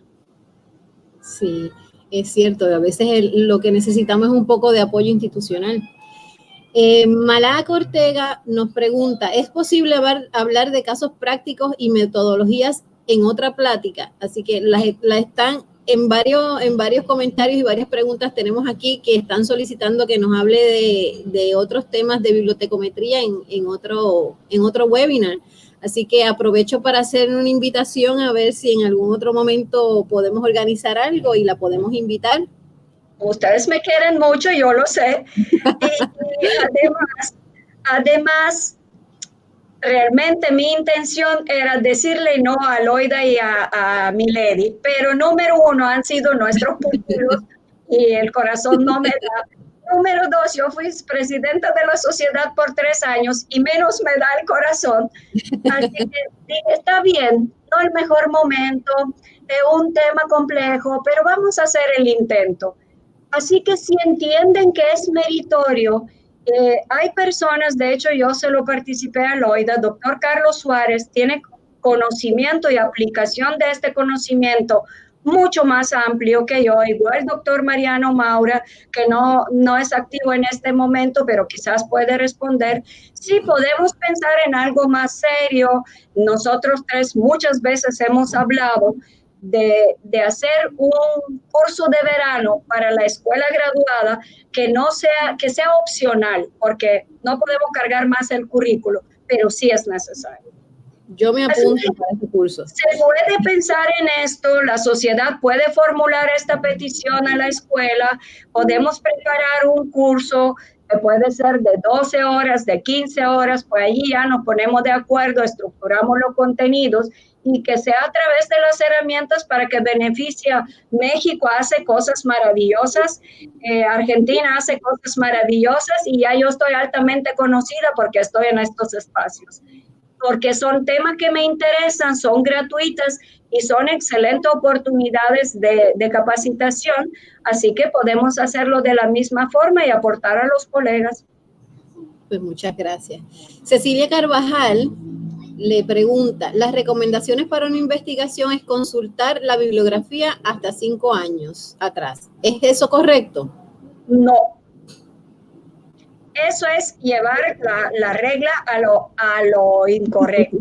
Sí, es cierto, a veces lo que necesitamos es un poco de apoyo institucional. Malaca Ortega nos pregunta, ¿es posible hablar de casos prácticos y metodologías en otra plática? Así que la están en varios comentarios y varias preguntas tenemos aquí que están solicitando que nos hable de otros temas de bibliotecometría en otro webinar. Así que aprovecho para hacer una invitación a ver si en algún otro momento podemos organizar algo y la podemos invitar. Ustedes me quieren mucho, yo lo sé. Y además, realmente mi intención era decirle no a Loida y a Milady, pero número uno han sido nuestros pupilos y el corazón no me da. Número dos, yo fui presidenta de la sociedad por 3 años y menos me da el corazón. Así que está bien, no el mejor momento, de un tema complejo, pero vamos a hacer el intento. Así que si entienden que es meritorio, hay personas, de hecho yo se lo participé a Loida, doctor Carlos Suárez tiene conocimiento y aplicación de este conocimiento mucho más amplio que yo, igual el doctor Mariano Maura, que no es activo en este momento, pero quizás puede responder. Sí, podemos pensar en algo más serio. Nosotros tres muchas veces hemos hablado de hacer un curso de verano para la escuela graduada que sea opcional, porque no podemos cargar más el currículo, pero sí es necesario. Yo me apunto para ese curso. Se puede pensar en esto, la sociedad puede formular esta petición a la escuela, podemos preparar un curso que puede ser de 12 horas, de 15 horas, pues ahí ya nos ponemos de acuerdo, estructuramos los contenidos y que sea a través de las herramientas para que beneficie. México hace cosas maravillosas, Argentina hace cosas maravillosas y ya yo estoy altamente conocida porque estoy en estos espacios. Porque son temas que me interesan, son gratuitas y son excelentes oportunidades de capacitación, así que podemos hacerlo de la misma forma y aportar a los colegas. Pues muchas gracias. Cecilia Carvajal le pregunta, las recomendaciones para una investigación es consultar la bibliografía hasta 5 años atrás. ¿Es eso correcto? No. Eso es llevar la regla a lo incorrecto.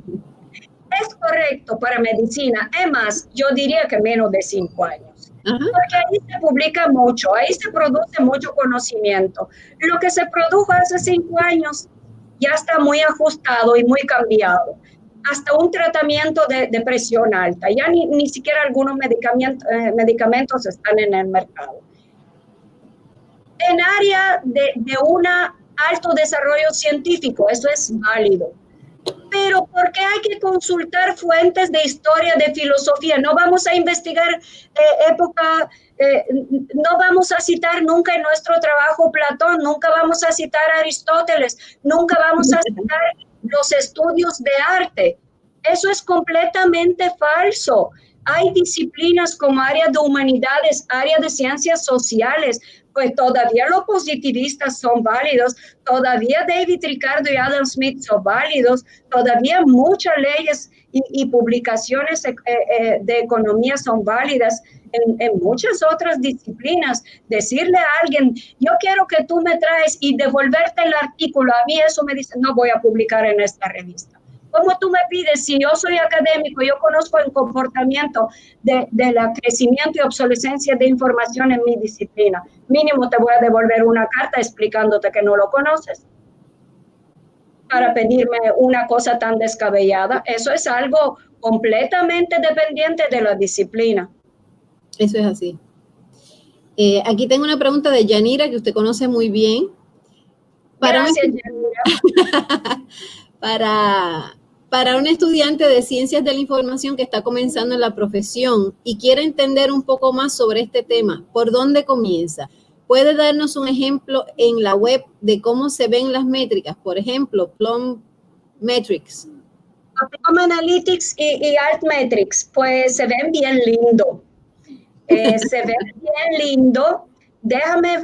Es correcto para medicina, es más, yo diría que menos de 5 años. Ajá. Porque ahí se publica mucho, ahí se produce mucho conocimiento. Lo que se produjo hace 5 años ya está muy ajustado y muy cambiado. Hasta un tratamiento de presión alta, ya ni siquiera algunos medicamentos están en el mercado. En área de una alto desarrollo científico, eso es válido. Pero ¿por qué hay que consultar fuentes de historia, de filosofía? No vamos a investigar no vamos a citar nunca en nuestro trabajo Platón, nunca vamos a citar Aristóteles, nunca vamos a citar los estudios de arte. Eso es completamente falso. Hay disciplinas como área de humanidades, área de ciencias sociales, pues todavía los positivistas son válidos, todavía David Ricardo y Adam Smith son válidos, todavía muchas leyes y publicaciones de economía son válidas en muchas otras disciplinas. Decirle a alguien, yo quiero que tú me traes y devolverte el artículo, a mí eso me dice, no voy a publicar en esta revista. ¿Cómo tú me pides? Si yo soy académico, yo conozco el comportamiento de la crecimiento y obsolescencia de información en mi disciplina. Mínimo te voy a devolver una carta explicándote que no lo conoces para pedirme una cosa tan descabellada. Eso es algo completamente dependiente de la disciplina. Eso es así. Aquí tengo una pregunta de Yanira, que usted conoce muy bien. Gracias, Yanira. Para un estudiante de ciencias de la información que está comenzando en la profesión y quiere entender un poco más sobre este tema, ¿por dónde comienza? ¿Puede darnos un ejemplo en la web de cómo se ven las métricas? Por ejemplo, Plum Metrics. Plum Analytics y Altmetrics, pues se ven bien lindo. Se ven bien lindo. Déjame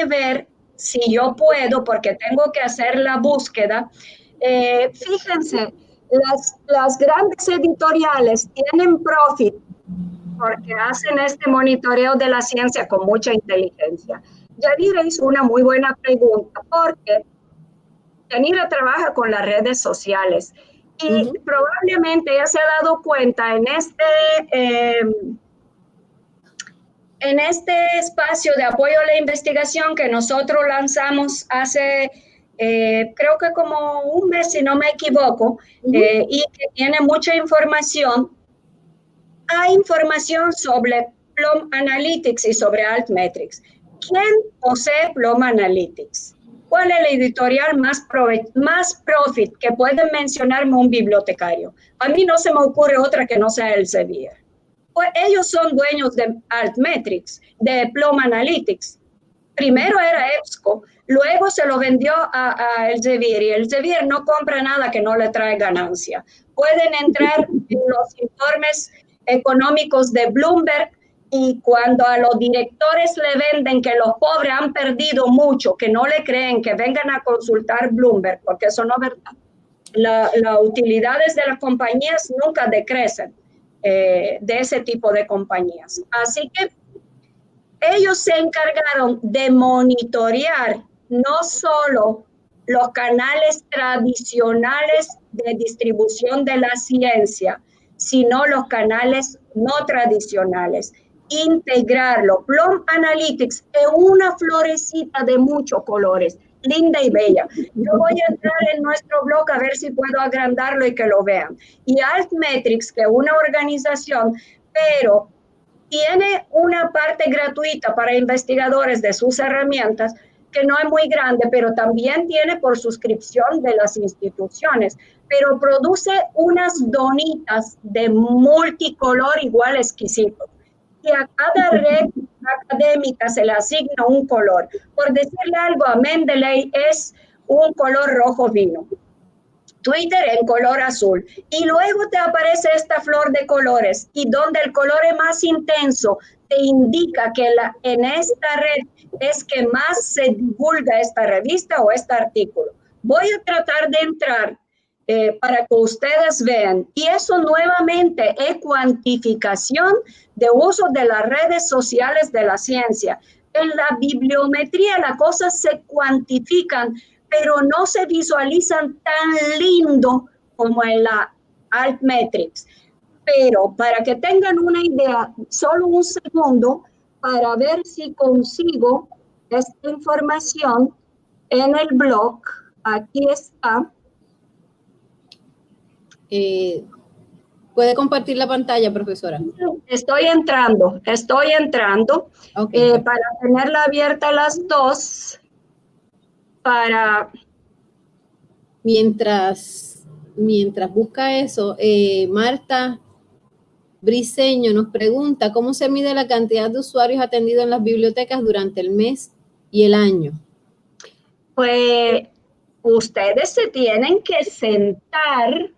ver si yo puedo, porque tengo que hacer la búsqueda. Fíjense, las grandes editoriales tienen profit porque hacen este monitoreo de la ciencia con mucha inteligencia. Yanira hizo una muy buena pregunta porque Yanira trabaja con las redes sociales y probablemente ella se ha dado cuenta en este espacio de apoyo a la investigación que nosotros lanzamos hace creo que como un mes, si no me equivoco, y que tiene mucha información. Hay información sobre Plum Analytics y sobre Altmetrics. ¿Quién posee Plum Analytics? ¿Cuál es el editorial más profit que puede mencionarme un bibliotecario? A mí no se me ocurre otra que no sea Elsevier. Pues ellos son dueños de Altmetrics, de Plum Analytics. Primero era EBSCO, luego se lo vendió a Elsevier y Elsevier no compra nada que no le trae ganancia. Pueden entrar en los informes económicos de Bloomberg y cuando a los directores le venden que los pobres han perdido mucho, que no le creen, que vengan a consultar Bloomberg, porque eso no es verdad. Las utilidades de las compañías nunca decrecen. de ese tipo de compañías. Así que ellos se encargaron de monitorear no solo los canales tradicionales de distribución de la ciencia, sino los canales no tradicionales. Integrarlo. Plum Analytics es una florecita de muchos colores, linda y bella. Yo voy a entrar en nuestro blog a ver si puedo agrandarlo y que lo vean. Y Altmetrics, que es una organización, pero tiene una parte gratuita para investigadores de sus herramientas, que no es muy grande, pero también tiene por suscripción de las instituciones, pero produce unas donitas de multicolor igual exquisito. Y a cada red académica se le asigna un color. Por decirle algo, a Mendeley es un color rojo vino. Twitter en color azul, y luego te aparece esta flor de colores, y donde el color es más intenso, te indica que en esta red es que más se divulga esta revista o este artículo. Voy a tratar de entrar para que ustedes vean, y eso nuevamente es cuantificación de uso de las redes sociales de la ciencia. En la bibliometría las cosas se cuantifican, pero no se visualizan tan lindo como en la Altmetrics. Pero para que tengan una idea, solo un segundo para ver si consigo esta información en el blog. Aquí está. ¿Puede compartir la pantalla, profesora? Estoy entrando. Okay. Para tenerla abierta las dos. Mientras busca eso, Marta Briceño nos pregunta ¿cómo se mide la cantidad de usuarios atendidos en las bibliotecas durante el mes y el año? Pues ustedes se tienen que sentar.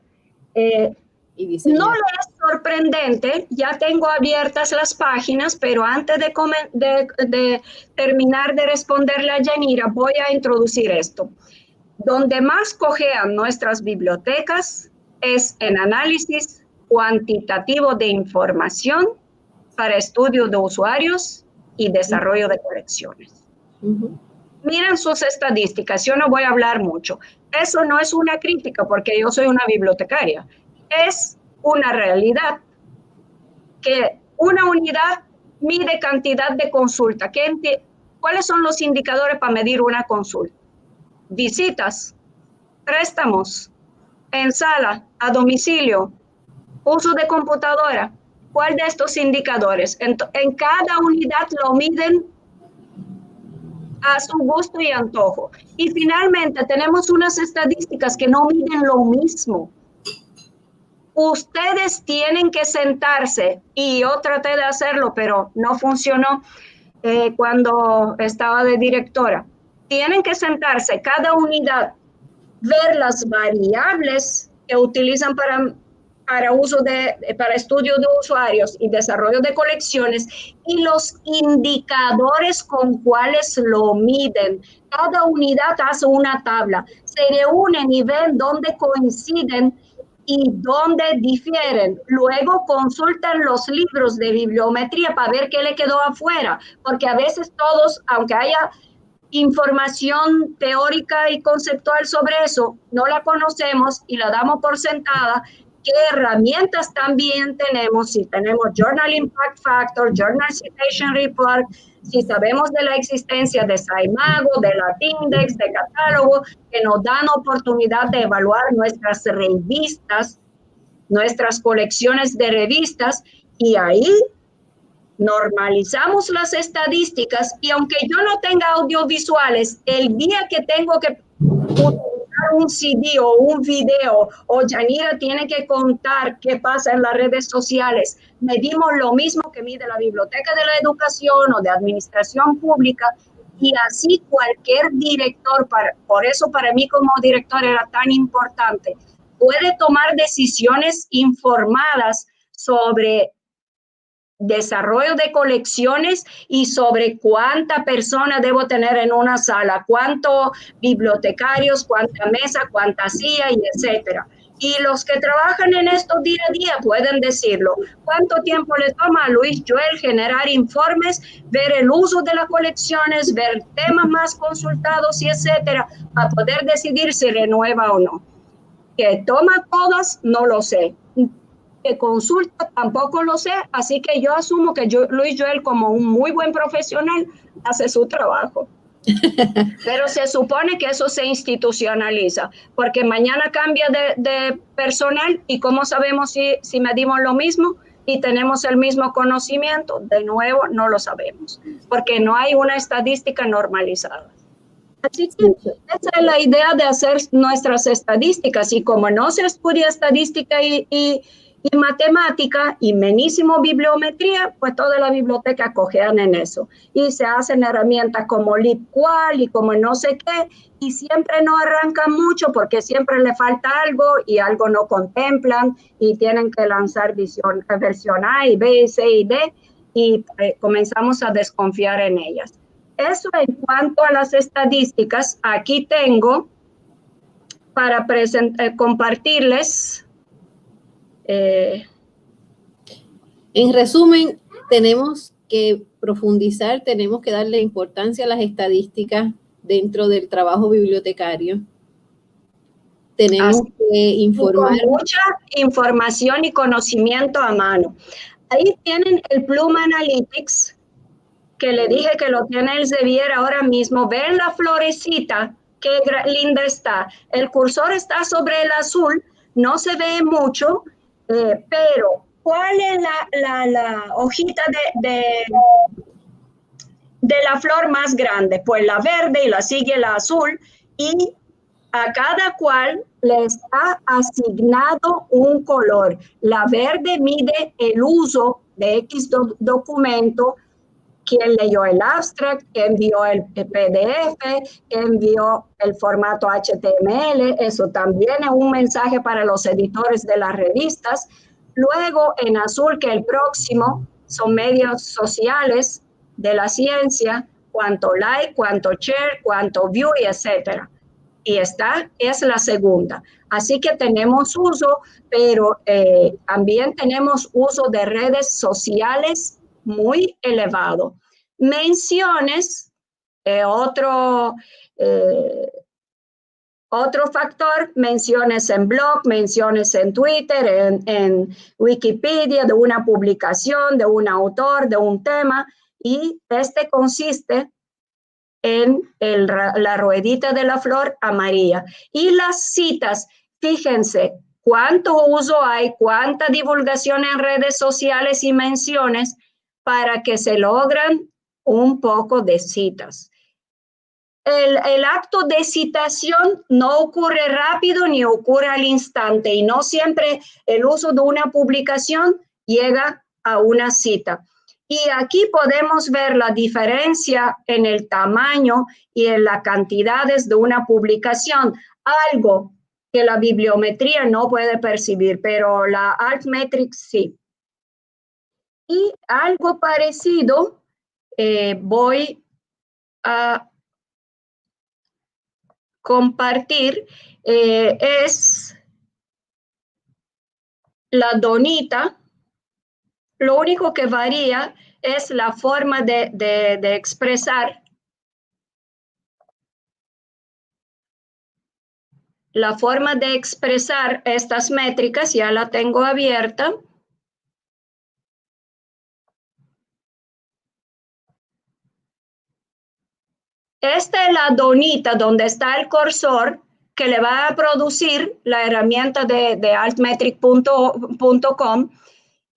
No es sorprendente, ya tengo abiertas las páginas, pero antes de terminar de responderle a Yanira, voy a introducir esto. Donde más cojean nuestras bibliotecas es en análisis cuantitativo de información para estudio de usuarios y desarrollo de colecciones. Miren sus estadísticas, yo no voy a hablar mucho. Eso no es una crítica porque yo soy una bibliotecaria. Es una realidad que una unidad mide cantidad de consulta. ¿Cuáles son los indicadores para medir una consulta? Visitas, préstamos, en sala, a domicilio, uso de computadora. ¿Cuál de estos indicadores? En cada unidad lo miden a su gusto y antojo. Y finalmente tenemos unas estadísticas que no miden lo mismo. Ustedes tienen que sentarse, y yo traté de hacerlo, pero no funcionó cuando estaba de directora. Tienen que sentarse cada unidad, ver las variables que utilizan para estudio de usuarios y desarrollo de colecciones y los indicadores con cuales lo miden. Cada unidad hace una tabla, se reúnen y ven dónde coinciden y dónde difieren. Luego consultan los libros de bibliometría para ver qué le quedó afuera, porque a veces todos, aunque haya información teórica y conceptual sobre eso, no la conocemos y la damos por sentada. ¿Qué herramientas también tenemos? Si tenemos Journal Impact Factor, Journal Citation Report, si sabemos de la existencia de SciMago, de Latindex, de catálogo, que nos dan oportunidad de evaluar nuestras revistas, nuestras colecciones de revistas, y ahí normalizamos las estadísticas, y aunque yo no tenga audiovisuales, el día que tengo que utilizar un CD o un video, o Yanira tiene que contar qué pasa en las redes sociales, medimos lo mismo que mide la Biblioteca de la Educación o de Administración Pública, y así cualquier director, por eso para mí como director era tan importante, puede tomar decisiones informadas sobre desarrollo de colecciones y sobre cuánta persona debo tener en una sala, cuántos bibliotecarios, cuánta mesa, cuánta silla y etcétera. Y los que trabajan en esto día a día pueden decirlo. ¿Cuánto tiempo le toma a Luis Joel generar informes, ver el uso de las colecciones, ver temas más consultados y etcétera, a poder decidir si renueva o no? Que toma todas, no lo sé. Que consulta, tampoco lo sé. Así que yo asumo que Luis Joel, como un muy buen profesional, hace su trabajo. Pero se supone que eso se institucionaliza, porque mañana cambia de personal y ¿cómo sabemos si medimos lo mismo y tenemos el mismo conocimiento? De nuevo, no lo sabemos, porque no hay una estadística normalizada. Así que esa es la idea de hacer nuestras estadísticas, y como no se estudia estadística y matemática y menísimo bibliometría, pues toda la biblioteca cojean en eso. Y se hacen herramientas como LibQual y como no sé qué, y siempre no arrancan mucho porque siempre le falta algo y algo no contemplan y tienen que lanzar versión A y B, C y D, y comenzamos a desconfiar en ellas. Eso en cuanto a las estadísticas. Aquí tengo para compartirles. En resumen, tenemos que profundizar, tenemos que darle importancia a las estadísticas dentro del trabajo bibliotecario. Tenemos que informar. Con mucha información y conocimiento a mano. Ahí tienen el Plum Analytics, que le dije que lo tiene el Xavier ahora mismo. Ven la florecita, qué linda está. El cursor está sobre el azul, no se ve mucho, pero ¿cuál es la hojita de la flor más grande? Pues la verde, y la sigue la azul, y a cada cual le está asignado un color. La verde mide el uso de X documento, quién leyó el abstract, quién vio el PDF, quién vio el formato HTML. Eso también es un mensaje para los editores de las revistas. Luego, en azul, que el próximo son medios sociales de la ciencia, cuánto like, cuánto share, cuánto view, y etcétera. Y esta es la segunda. Así que tenemos uso, pero también tenemos uso de redes sociales muy elevado. Menciones, otro factor, menciones en blog, menciones en Twitter, en Wikipedia, de una publicación, de un autor, de un tema, y este consiste en la ruedita de la flor amarilla. Y las citas, fíjense cuánto uso hay, cuánta divulgación en redes sociales y menciones para que se logran un poco de citas. El acto de citación no ocurre rápido ni ocurre al instante, y no siempre el uso de una publicación llega a una cita. Y aquí podemos ver la diferencia en el tamaño y en las cantidades de una publicación, algo que la bibliometría no puede percibir, pero la Altmetrics sí. Y algo parecido voy a compartir, es la donita. Lo único que varía es la forma de expresar. La forma de expresar estas métricas ya la tengo abierta. Esta es la donita donde está el cursor que le va a producir la herramienta de altmetric.com,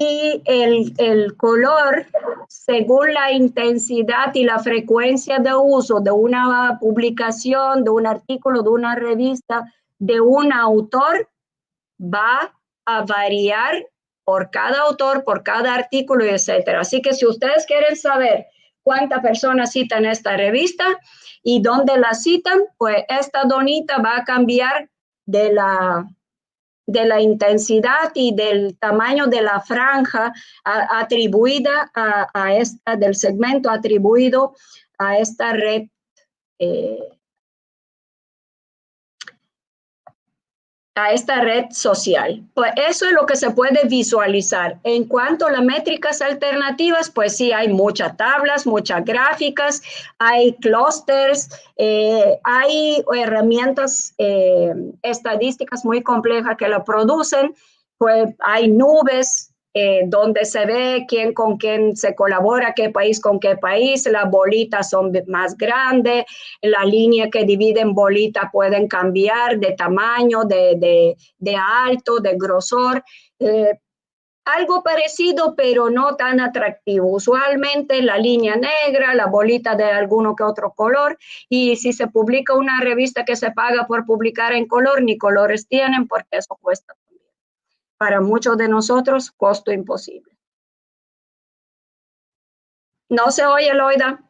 y el color, según la intensidad y la frecuencia de uso de una publicación, de un artículo, de una revista, de un autor, va a variar por cada autor, por cada artículo, etcétera. Así que si ustedes quieren saber cuántas personas citan esta revista y dónde la citan, pues esta donita va a cambiar de la intensidad y del tamaño de la franja atribuida a esta, del segmento atribuido a esta red. a esta red social. Pues eso es lo que se puede visualizar. En cuanto a las métricas alternativas, pues sí, hay muchas tablas, muchas gráficas, hay clústeres, hay herramientas estadísticas muy complejas que lo producen, pues hay nubes, donde se ve quién con quién se colabora, qué país con qué país, las bolitas son más grandes, la línea que dividen bolitas pueden cambiar de tamaño, de alto, de grosor, algo parecido pero no tan atractivo. Usualmente la línea negra, la bolita de alguno que otro color, y si se publica una revista que se paga por publicar en color, ni colores tienen porque eso cuesta. Para muchos de nosotros, costo imposible. ¿No se oye, Loida?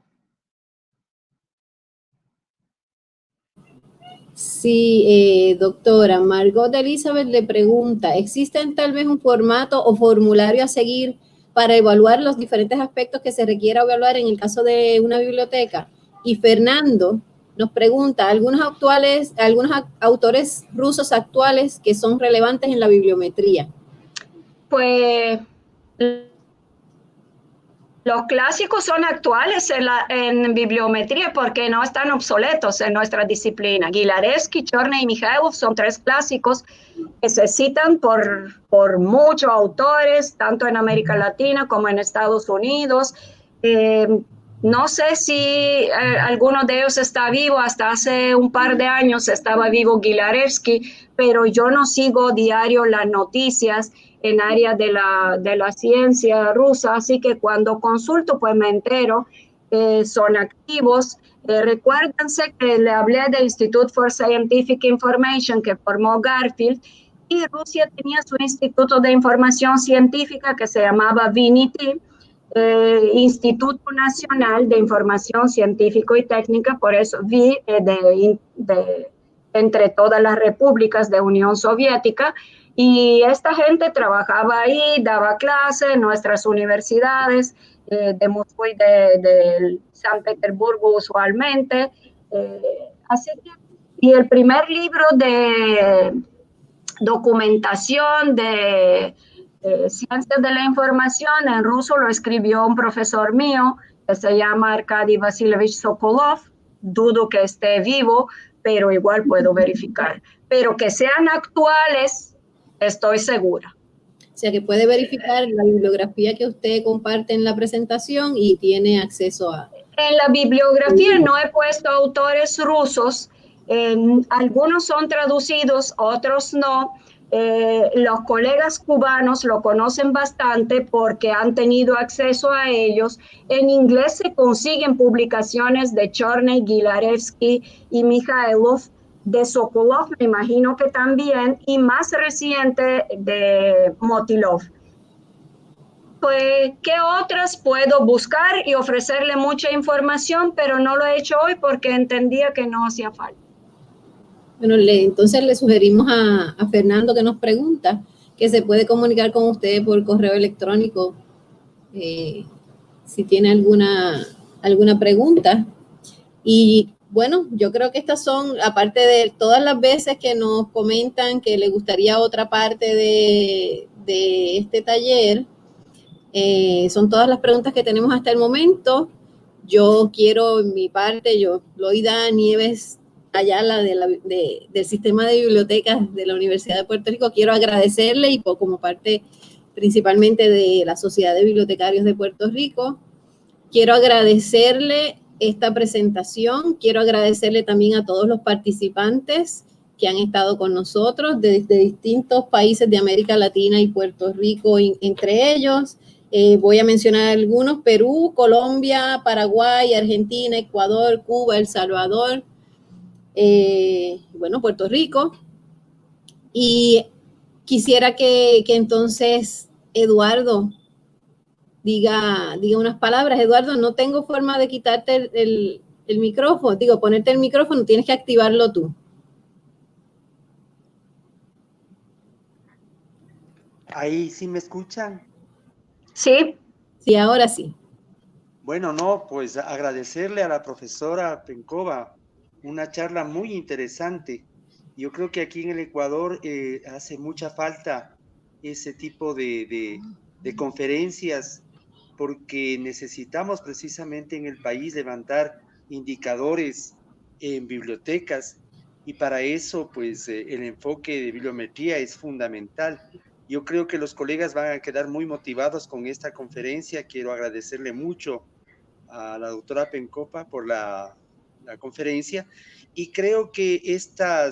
Sí, doctora, Margot Elizabeth le pregunta, ¿existen tal vez un formato o formulario a seguir para evaluar los diferentes aspectos que se requiera evaluar en el caso de una biblioteca? Y Fernando nos pregunta, algunos autores rusos actuales que son relevantes en la bibliometría. Pues los clásicos son actuales en bibliometría porque no están obsoletos en nuestra disciplina. Gilarevsky, Chorny y Mikhailov son tres clásicos que se citan por muchos autores, tanto en América Latina como en Estados Unidos. No sé si alguno de ellos está vivo, hasta hace un par de años estaba vivo Gilarevsky, pero yo no sigo diario las noticias en área de la ciencia rusa, así que cuando consulto pues me entero, son activos. Recuérdense que le hablé del Institute for Scientific Information que formó Garfield, y Rusia tenía su Instituto de Información Científica que se llamaba VNIT, Instituto Nacional de Información Científico y Técnica, por eso vi entre todas las repúblicas de Unión Soviética, y esta gente trabajaba ahí, daba clases en nuestras universidades de Moscú y de San Petersburgo usualmente. Así que, y el primer libro de documentación de ciencias de la información en ruso lo escribió un profesor mío que se llama Arkady Vasilievich Sokolov. Dudo que esté vivo, pero igual puedo verificar. Pero que sean actuales, estoy segura. O sea, que puede verificar la bibliografía que usted comparte en la presentación y tiene acceso a... En la bibliografía no he puesto autores rusos. Algunos son traducidos, otros no. Los colegas cubanos lo conocen bastante porque han tenido acceso a ellos. En inglés se consiguen publicaciones de Chorny, Gilarevsky y Mikhailov, de Sokolov me imagino que también, y más reciente de Motilov. Pues, ¿qué otras puedo buscar y ofrecerle mucha información? Pero no lo he hecho hoy porque entendía que no hacía falta. Bueno, entonces le sugerimos a Fernando, que nos pregunta, que se puede comunicar con usted por correo electrónico si tiene alguna pregunta. Y bueno, yo creo que estas son, aparte de todas las veces que nos comentan que les gustaría otra parte de este taller, son todas las preguntas que tenemos hasta el momento. Yo quiero, en mi parte, Loida Nieves Ayala del Sistema de Bibliotecas de la Universidad de Puerto Rico, quiero agradecerle, y como parte principalmente de la Sociedad de Bibliotecarios de Puerto Rico, quiero agradecerle esta presentación, quiero agradecerle también a todos los participantes que han estado con nosotros desde distintos países de América Latina y Puerto Rico, entre ellos. Voy a mencionar algunos: Perú, Colombia, Paraguay, Argentina, Ecuador, Cuba, El Salvador, bueno, Puerto Rico. Y quisiera que entonces Eduardo diga unas palabras. Eduardo, no tengo forma de quitarte el micrófono, ponerte el micrófono, tienes que activarlo tú. Ahí sí me escuchan. Sí. Sí, ahora sí. Bueno, no, pues agradecerle a la profesora Penkova, una charla muy interesante. Yo creo que aquí en el Ecuador hace mucha falta ese tipo de conferencias, porque necesitamos precisamente en el país levantar indicadores en bibliotecas, y para eso pues el enfoque de bibliometría es fundamental. Yo creo que los colegas van a quedar muy motivados con esta conferencia. Quiero agradecerle mucho a la doctora Pencopa por la conferencia, y creo que esta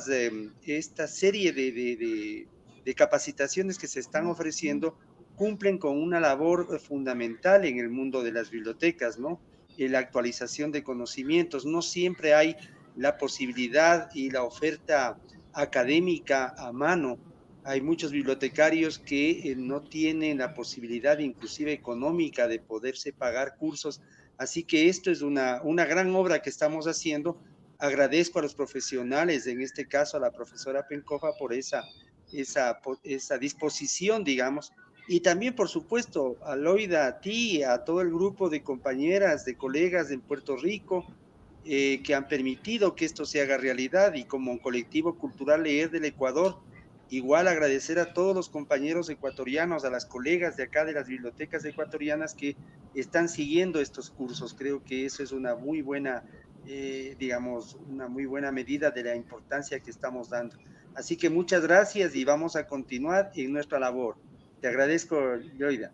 serie de capacitaciones que se están ofreciendo cumplen con una labor fundamental en el mundo de las bibliotecas, ¿no? En la actualización de conocimientos. No siempre hay la posibilidad y la oferta académica a mano. Hay muchos bibliotecarios que no tienen la posibilidad inclusive económica de poderse pagar cursos. Así que esto es una gran obra que estamos haciendo. Agradezco a los profesionales, en este caso a la profesora Pencopa, por esa disposición, digamos, y también, por supuesto, a Loida, a ti, a todo el grupo de compañeras, de colegas en Puerto Rico, que han permitido que esto se haga realidad, y como colectivo cultural Leer del Ecuador, igual agradecer a todos los compañeros ecuatorianos, a las colegas de acá de las bibliotecas ecuatorianas que están siguiendo estos cursos. Creo que eso es una muy buena, digamos, una muy buena medida de la importancia que estamos dando. Así que muchas gracias y vamos a continuar en nuestra labor. Te agradezco, Yoida.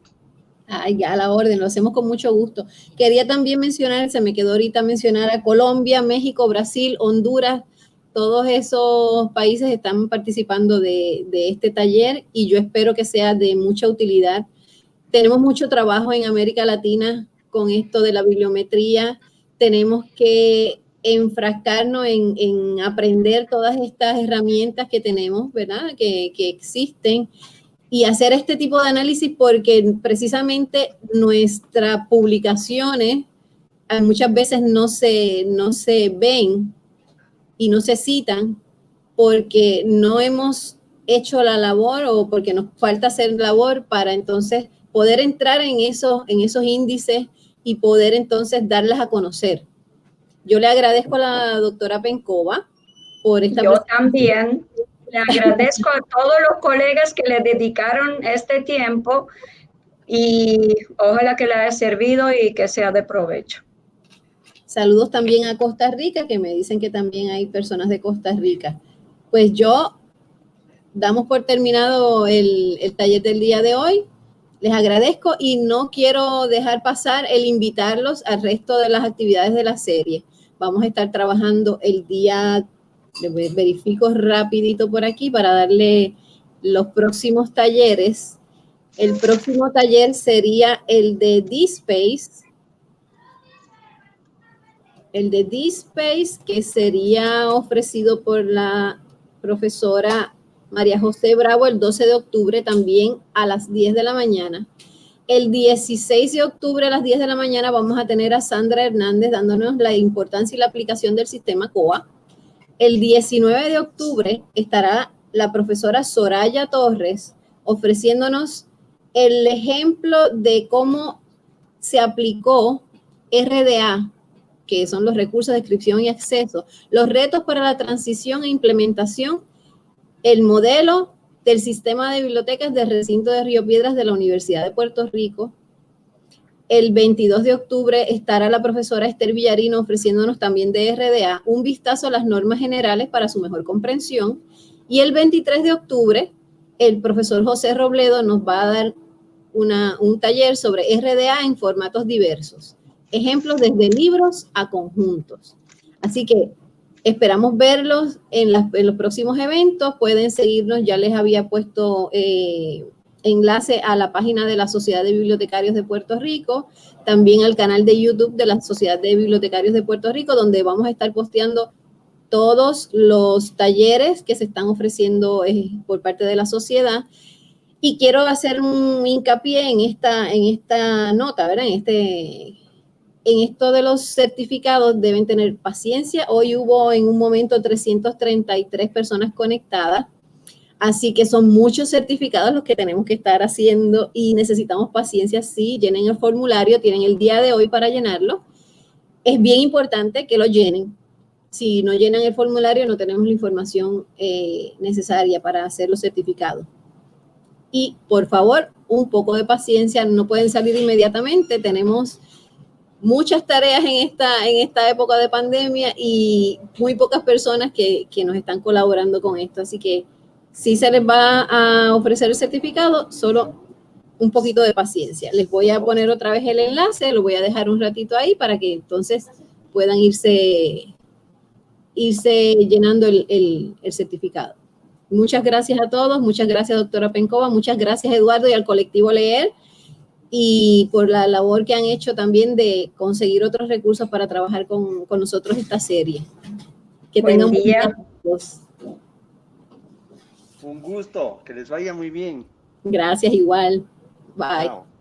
Ay, ya a la orden, lo hacemos con mucho gusto. Quería también mencionar, se me quedó ahorita mencionar a Colombia, México, Brasil, Honduras. Todos esos países están participando de este taller y yo espero que sea de mucha utilidad. Tenemos mucho trabajo en América Latina con esto de la bibliometría. Tenemos que enfrascarnos en aprender todas estas herramientas que tenemos, ¿verdad? Que existen, y hacer este tipo de análisis porque precisamente nuestras publicaciones muchas veces no se ven y no se citan porque no hemos hecho la labor o porque nos falta hacer labor para entonces poder entrar en esos índices y poder entonces darlas a conocer. Yo le agradezco a la doctora Pencopa por esta Yo también le agradezco a todos los colegas que le dedicaron este tiempo y ojalá que le haya servido y que sea de provecho. Saludos también a Costa Rica, que me dicen que también hay personas de Costa Rica. Pues yo damos por terminado el taller del día de hoy. Les agradezco y no quiero dejar pasar el invitarlos al resto de las actividades de la serie. Vamos a estar trabajando el día, verifico rapidito por aquí para darle los próximos talleres. El próximo taller sería el de DSpace. El de DSpace, que sería ofrecido por la profesora María José Bravo el 12 de octubre también a las 10 de la mañana. El 16 de octubre a las 10 de la mañana vamos a tener a Sandra Hernández dándonos la importancia y la aplicación del sistema COA. El 19 de octubre estará la profesora Soraya Torres ofreciéndonos el ejemplo de cómo se aplicó RDA, que son los recursos de descripción y acceso, los retos para la transición e implementación, el modelo del sistema de bibliotecas del recinto de Río Piedras de la Universidad de Puerto Rico. El 22 de octubre estará la profesora Esther Villarino ofreciéndonos también de RDA un vistazo a las normas generales para su mejor comprensión. Y el 23 de octubre, el profesor José Robledo nos va a dar un taller sobre RDA en formatos diversos. Ejemplos desde libros a conjuntos. Así que esperamos verlos en los próximos eventos. Pueden seguirnos, ya les había puesto enlace a la página de la Sociedad de Bibliotecarios de Puerto Rico, también al canal de YouTube de la Sociedad de Bibliotecarios de Puerto Rico, donde vamos a estar posteando todos los talleres que se están ofreciendo por parte de la sociedad. Y quiero hacer un hincapié en esta nota, ¿verdad? En esto de los certificados deben tener paciencia. Hoy hubo en un momento 333 personas conectadas, así que son muchos certificados los que tenemos que estar haciendo y necesitamos paciencia. Sí, llenen el formulario, tienen el día de hoy para llenarlo. Es bien importante que lo llenen. Si no llenan el formulario, no tenemos la información necesaria para hacer los certificados. Y por favor, un poco de paciencia, no pueden salir inmediatamente. Tenemos muchas tareas en esta época de pandemia y muy pocas personas que nos están colaborando con esto. Así que sí se les va a ofrecer el certificado, solo un poquito de paciencia. Les voy a poner otra vez el enlace, lo voy a dejar un ratito ahí para que entonces puedan irse llenando el certificado. Muchas gracias a todos, muchas gracias doctora Pencova, muchas gracias Eduardo y al colectivo Leer, y por la labor que han hecho también de conseguir otros recursos para trabajar con nosotros esta serie. Que tengan buen día. Un gusto, que les vaya muy bien. Gracias igual. Bye. Chao.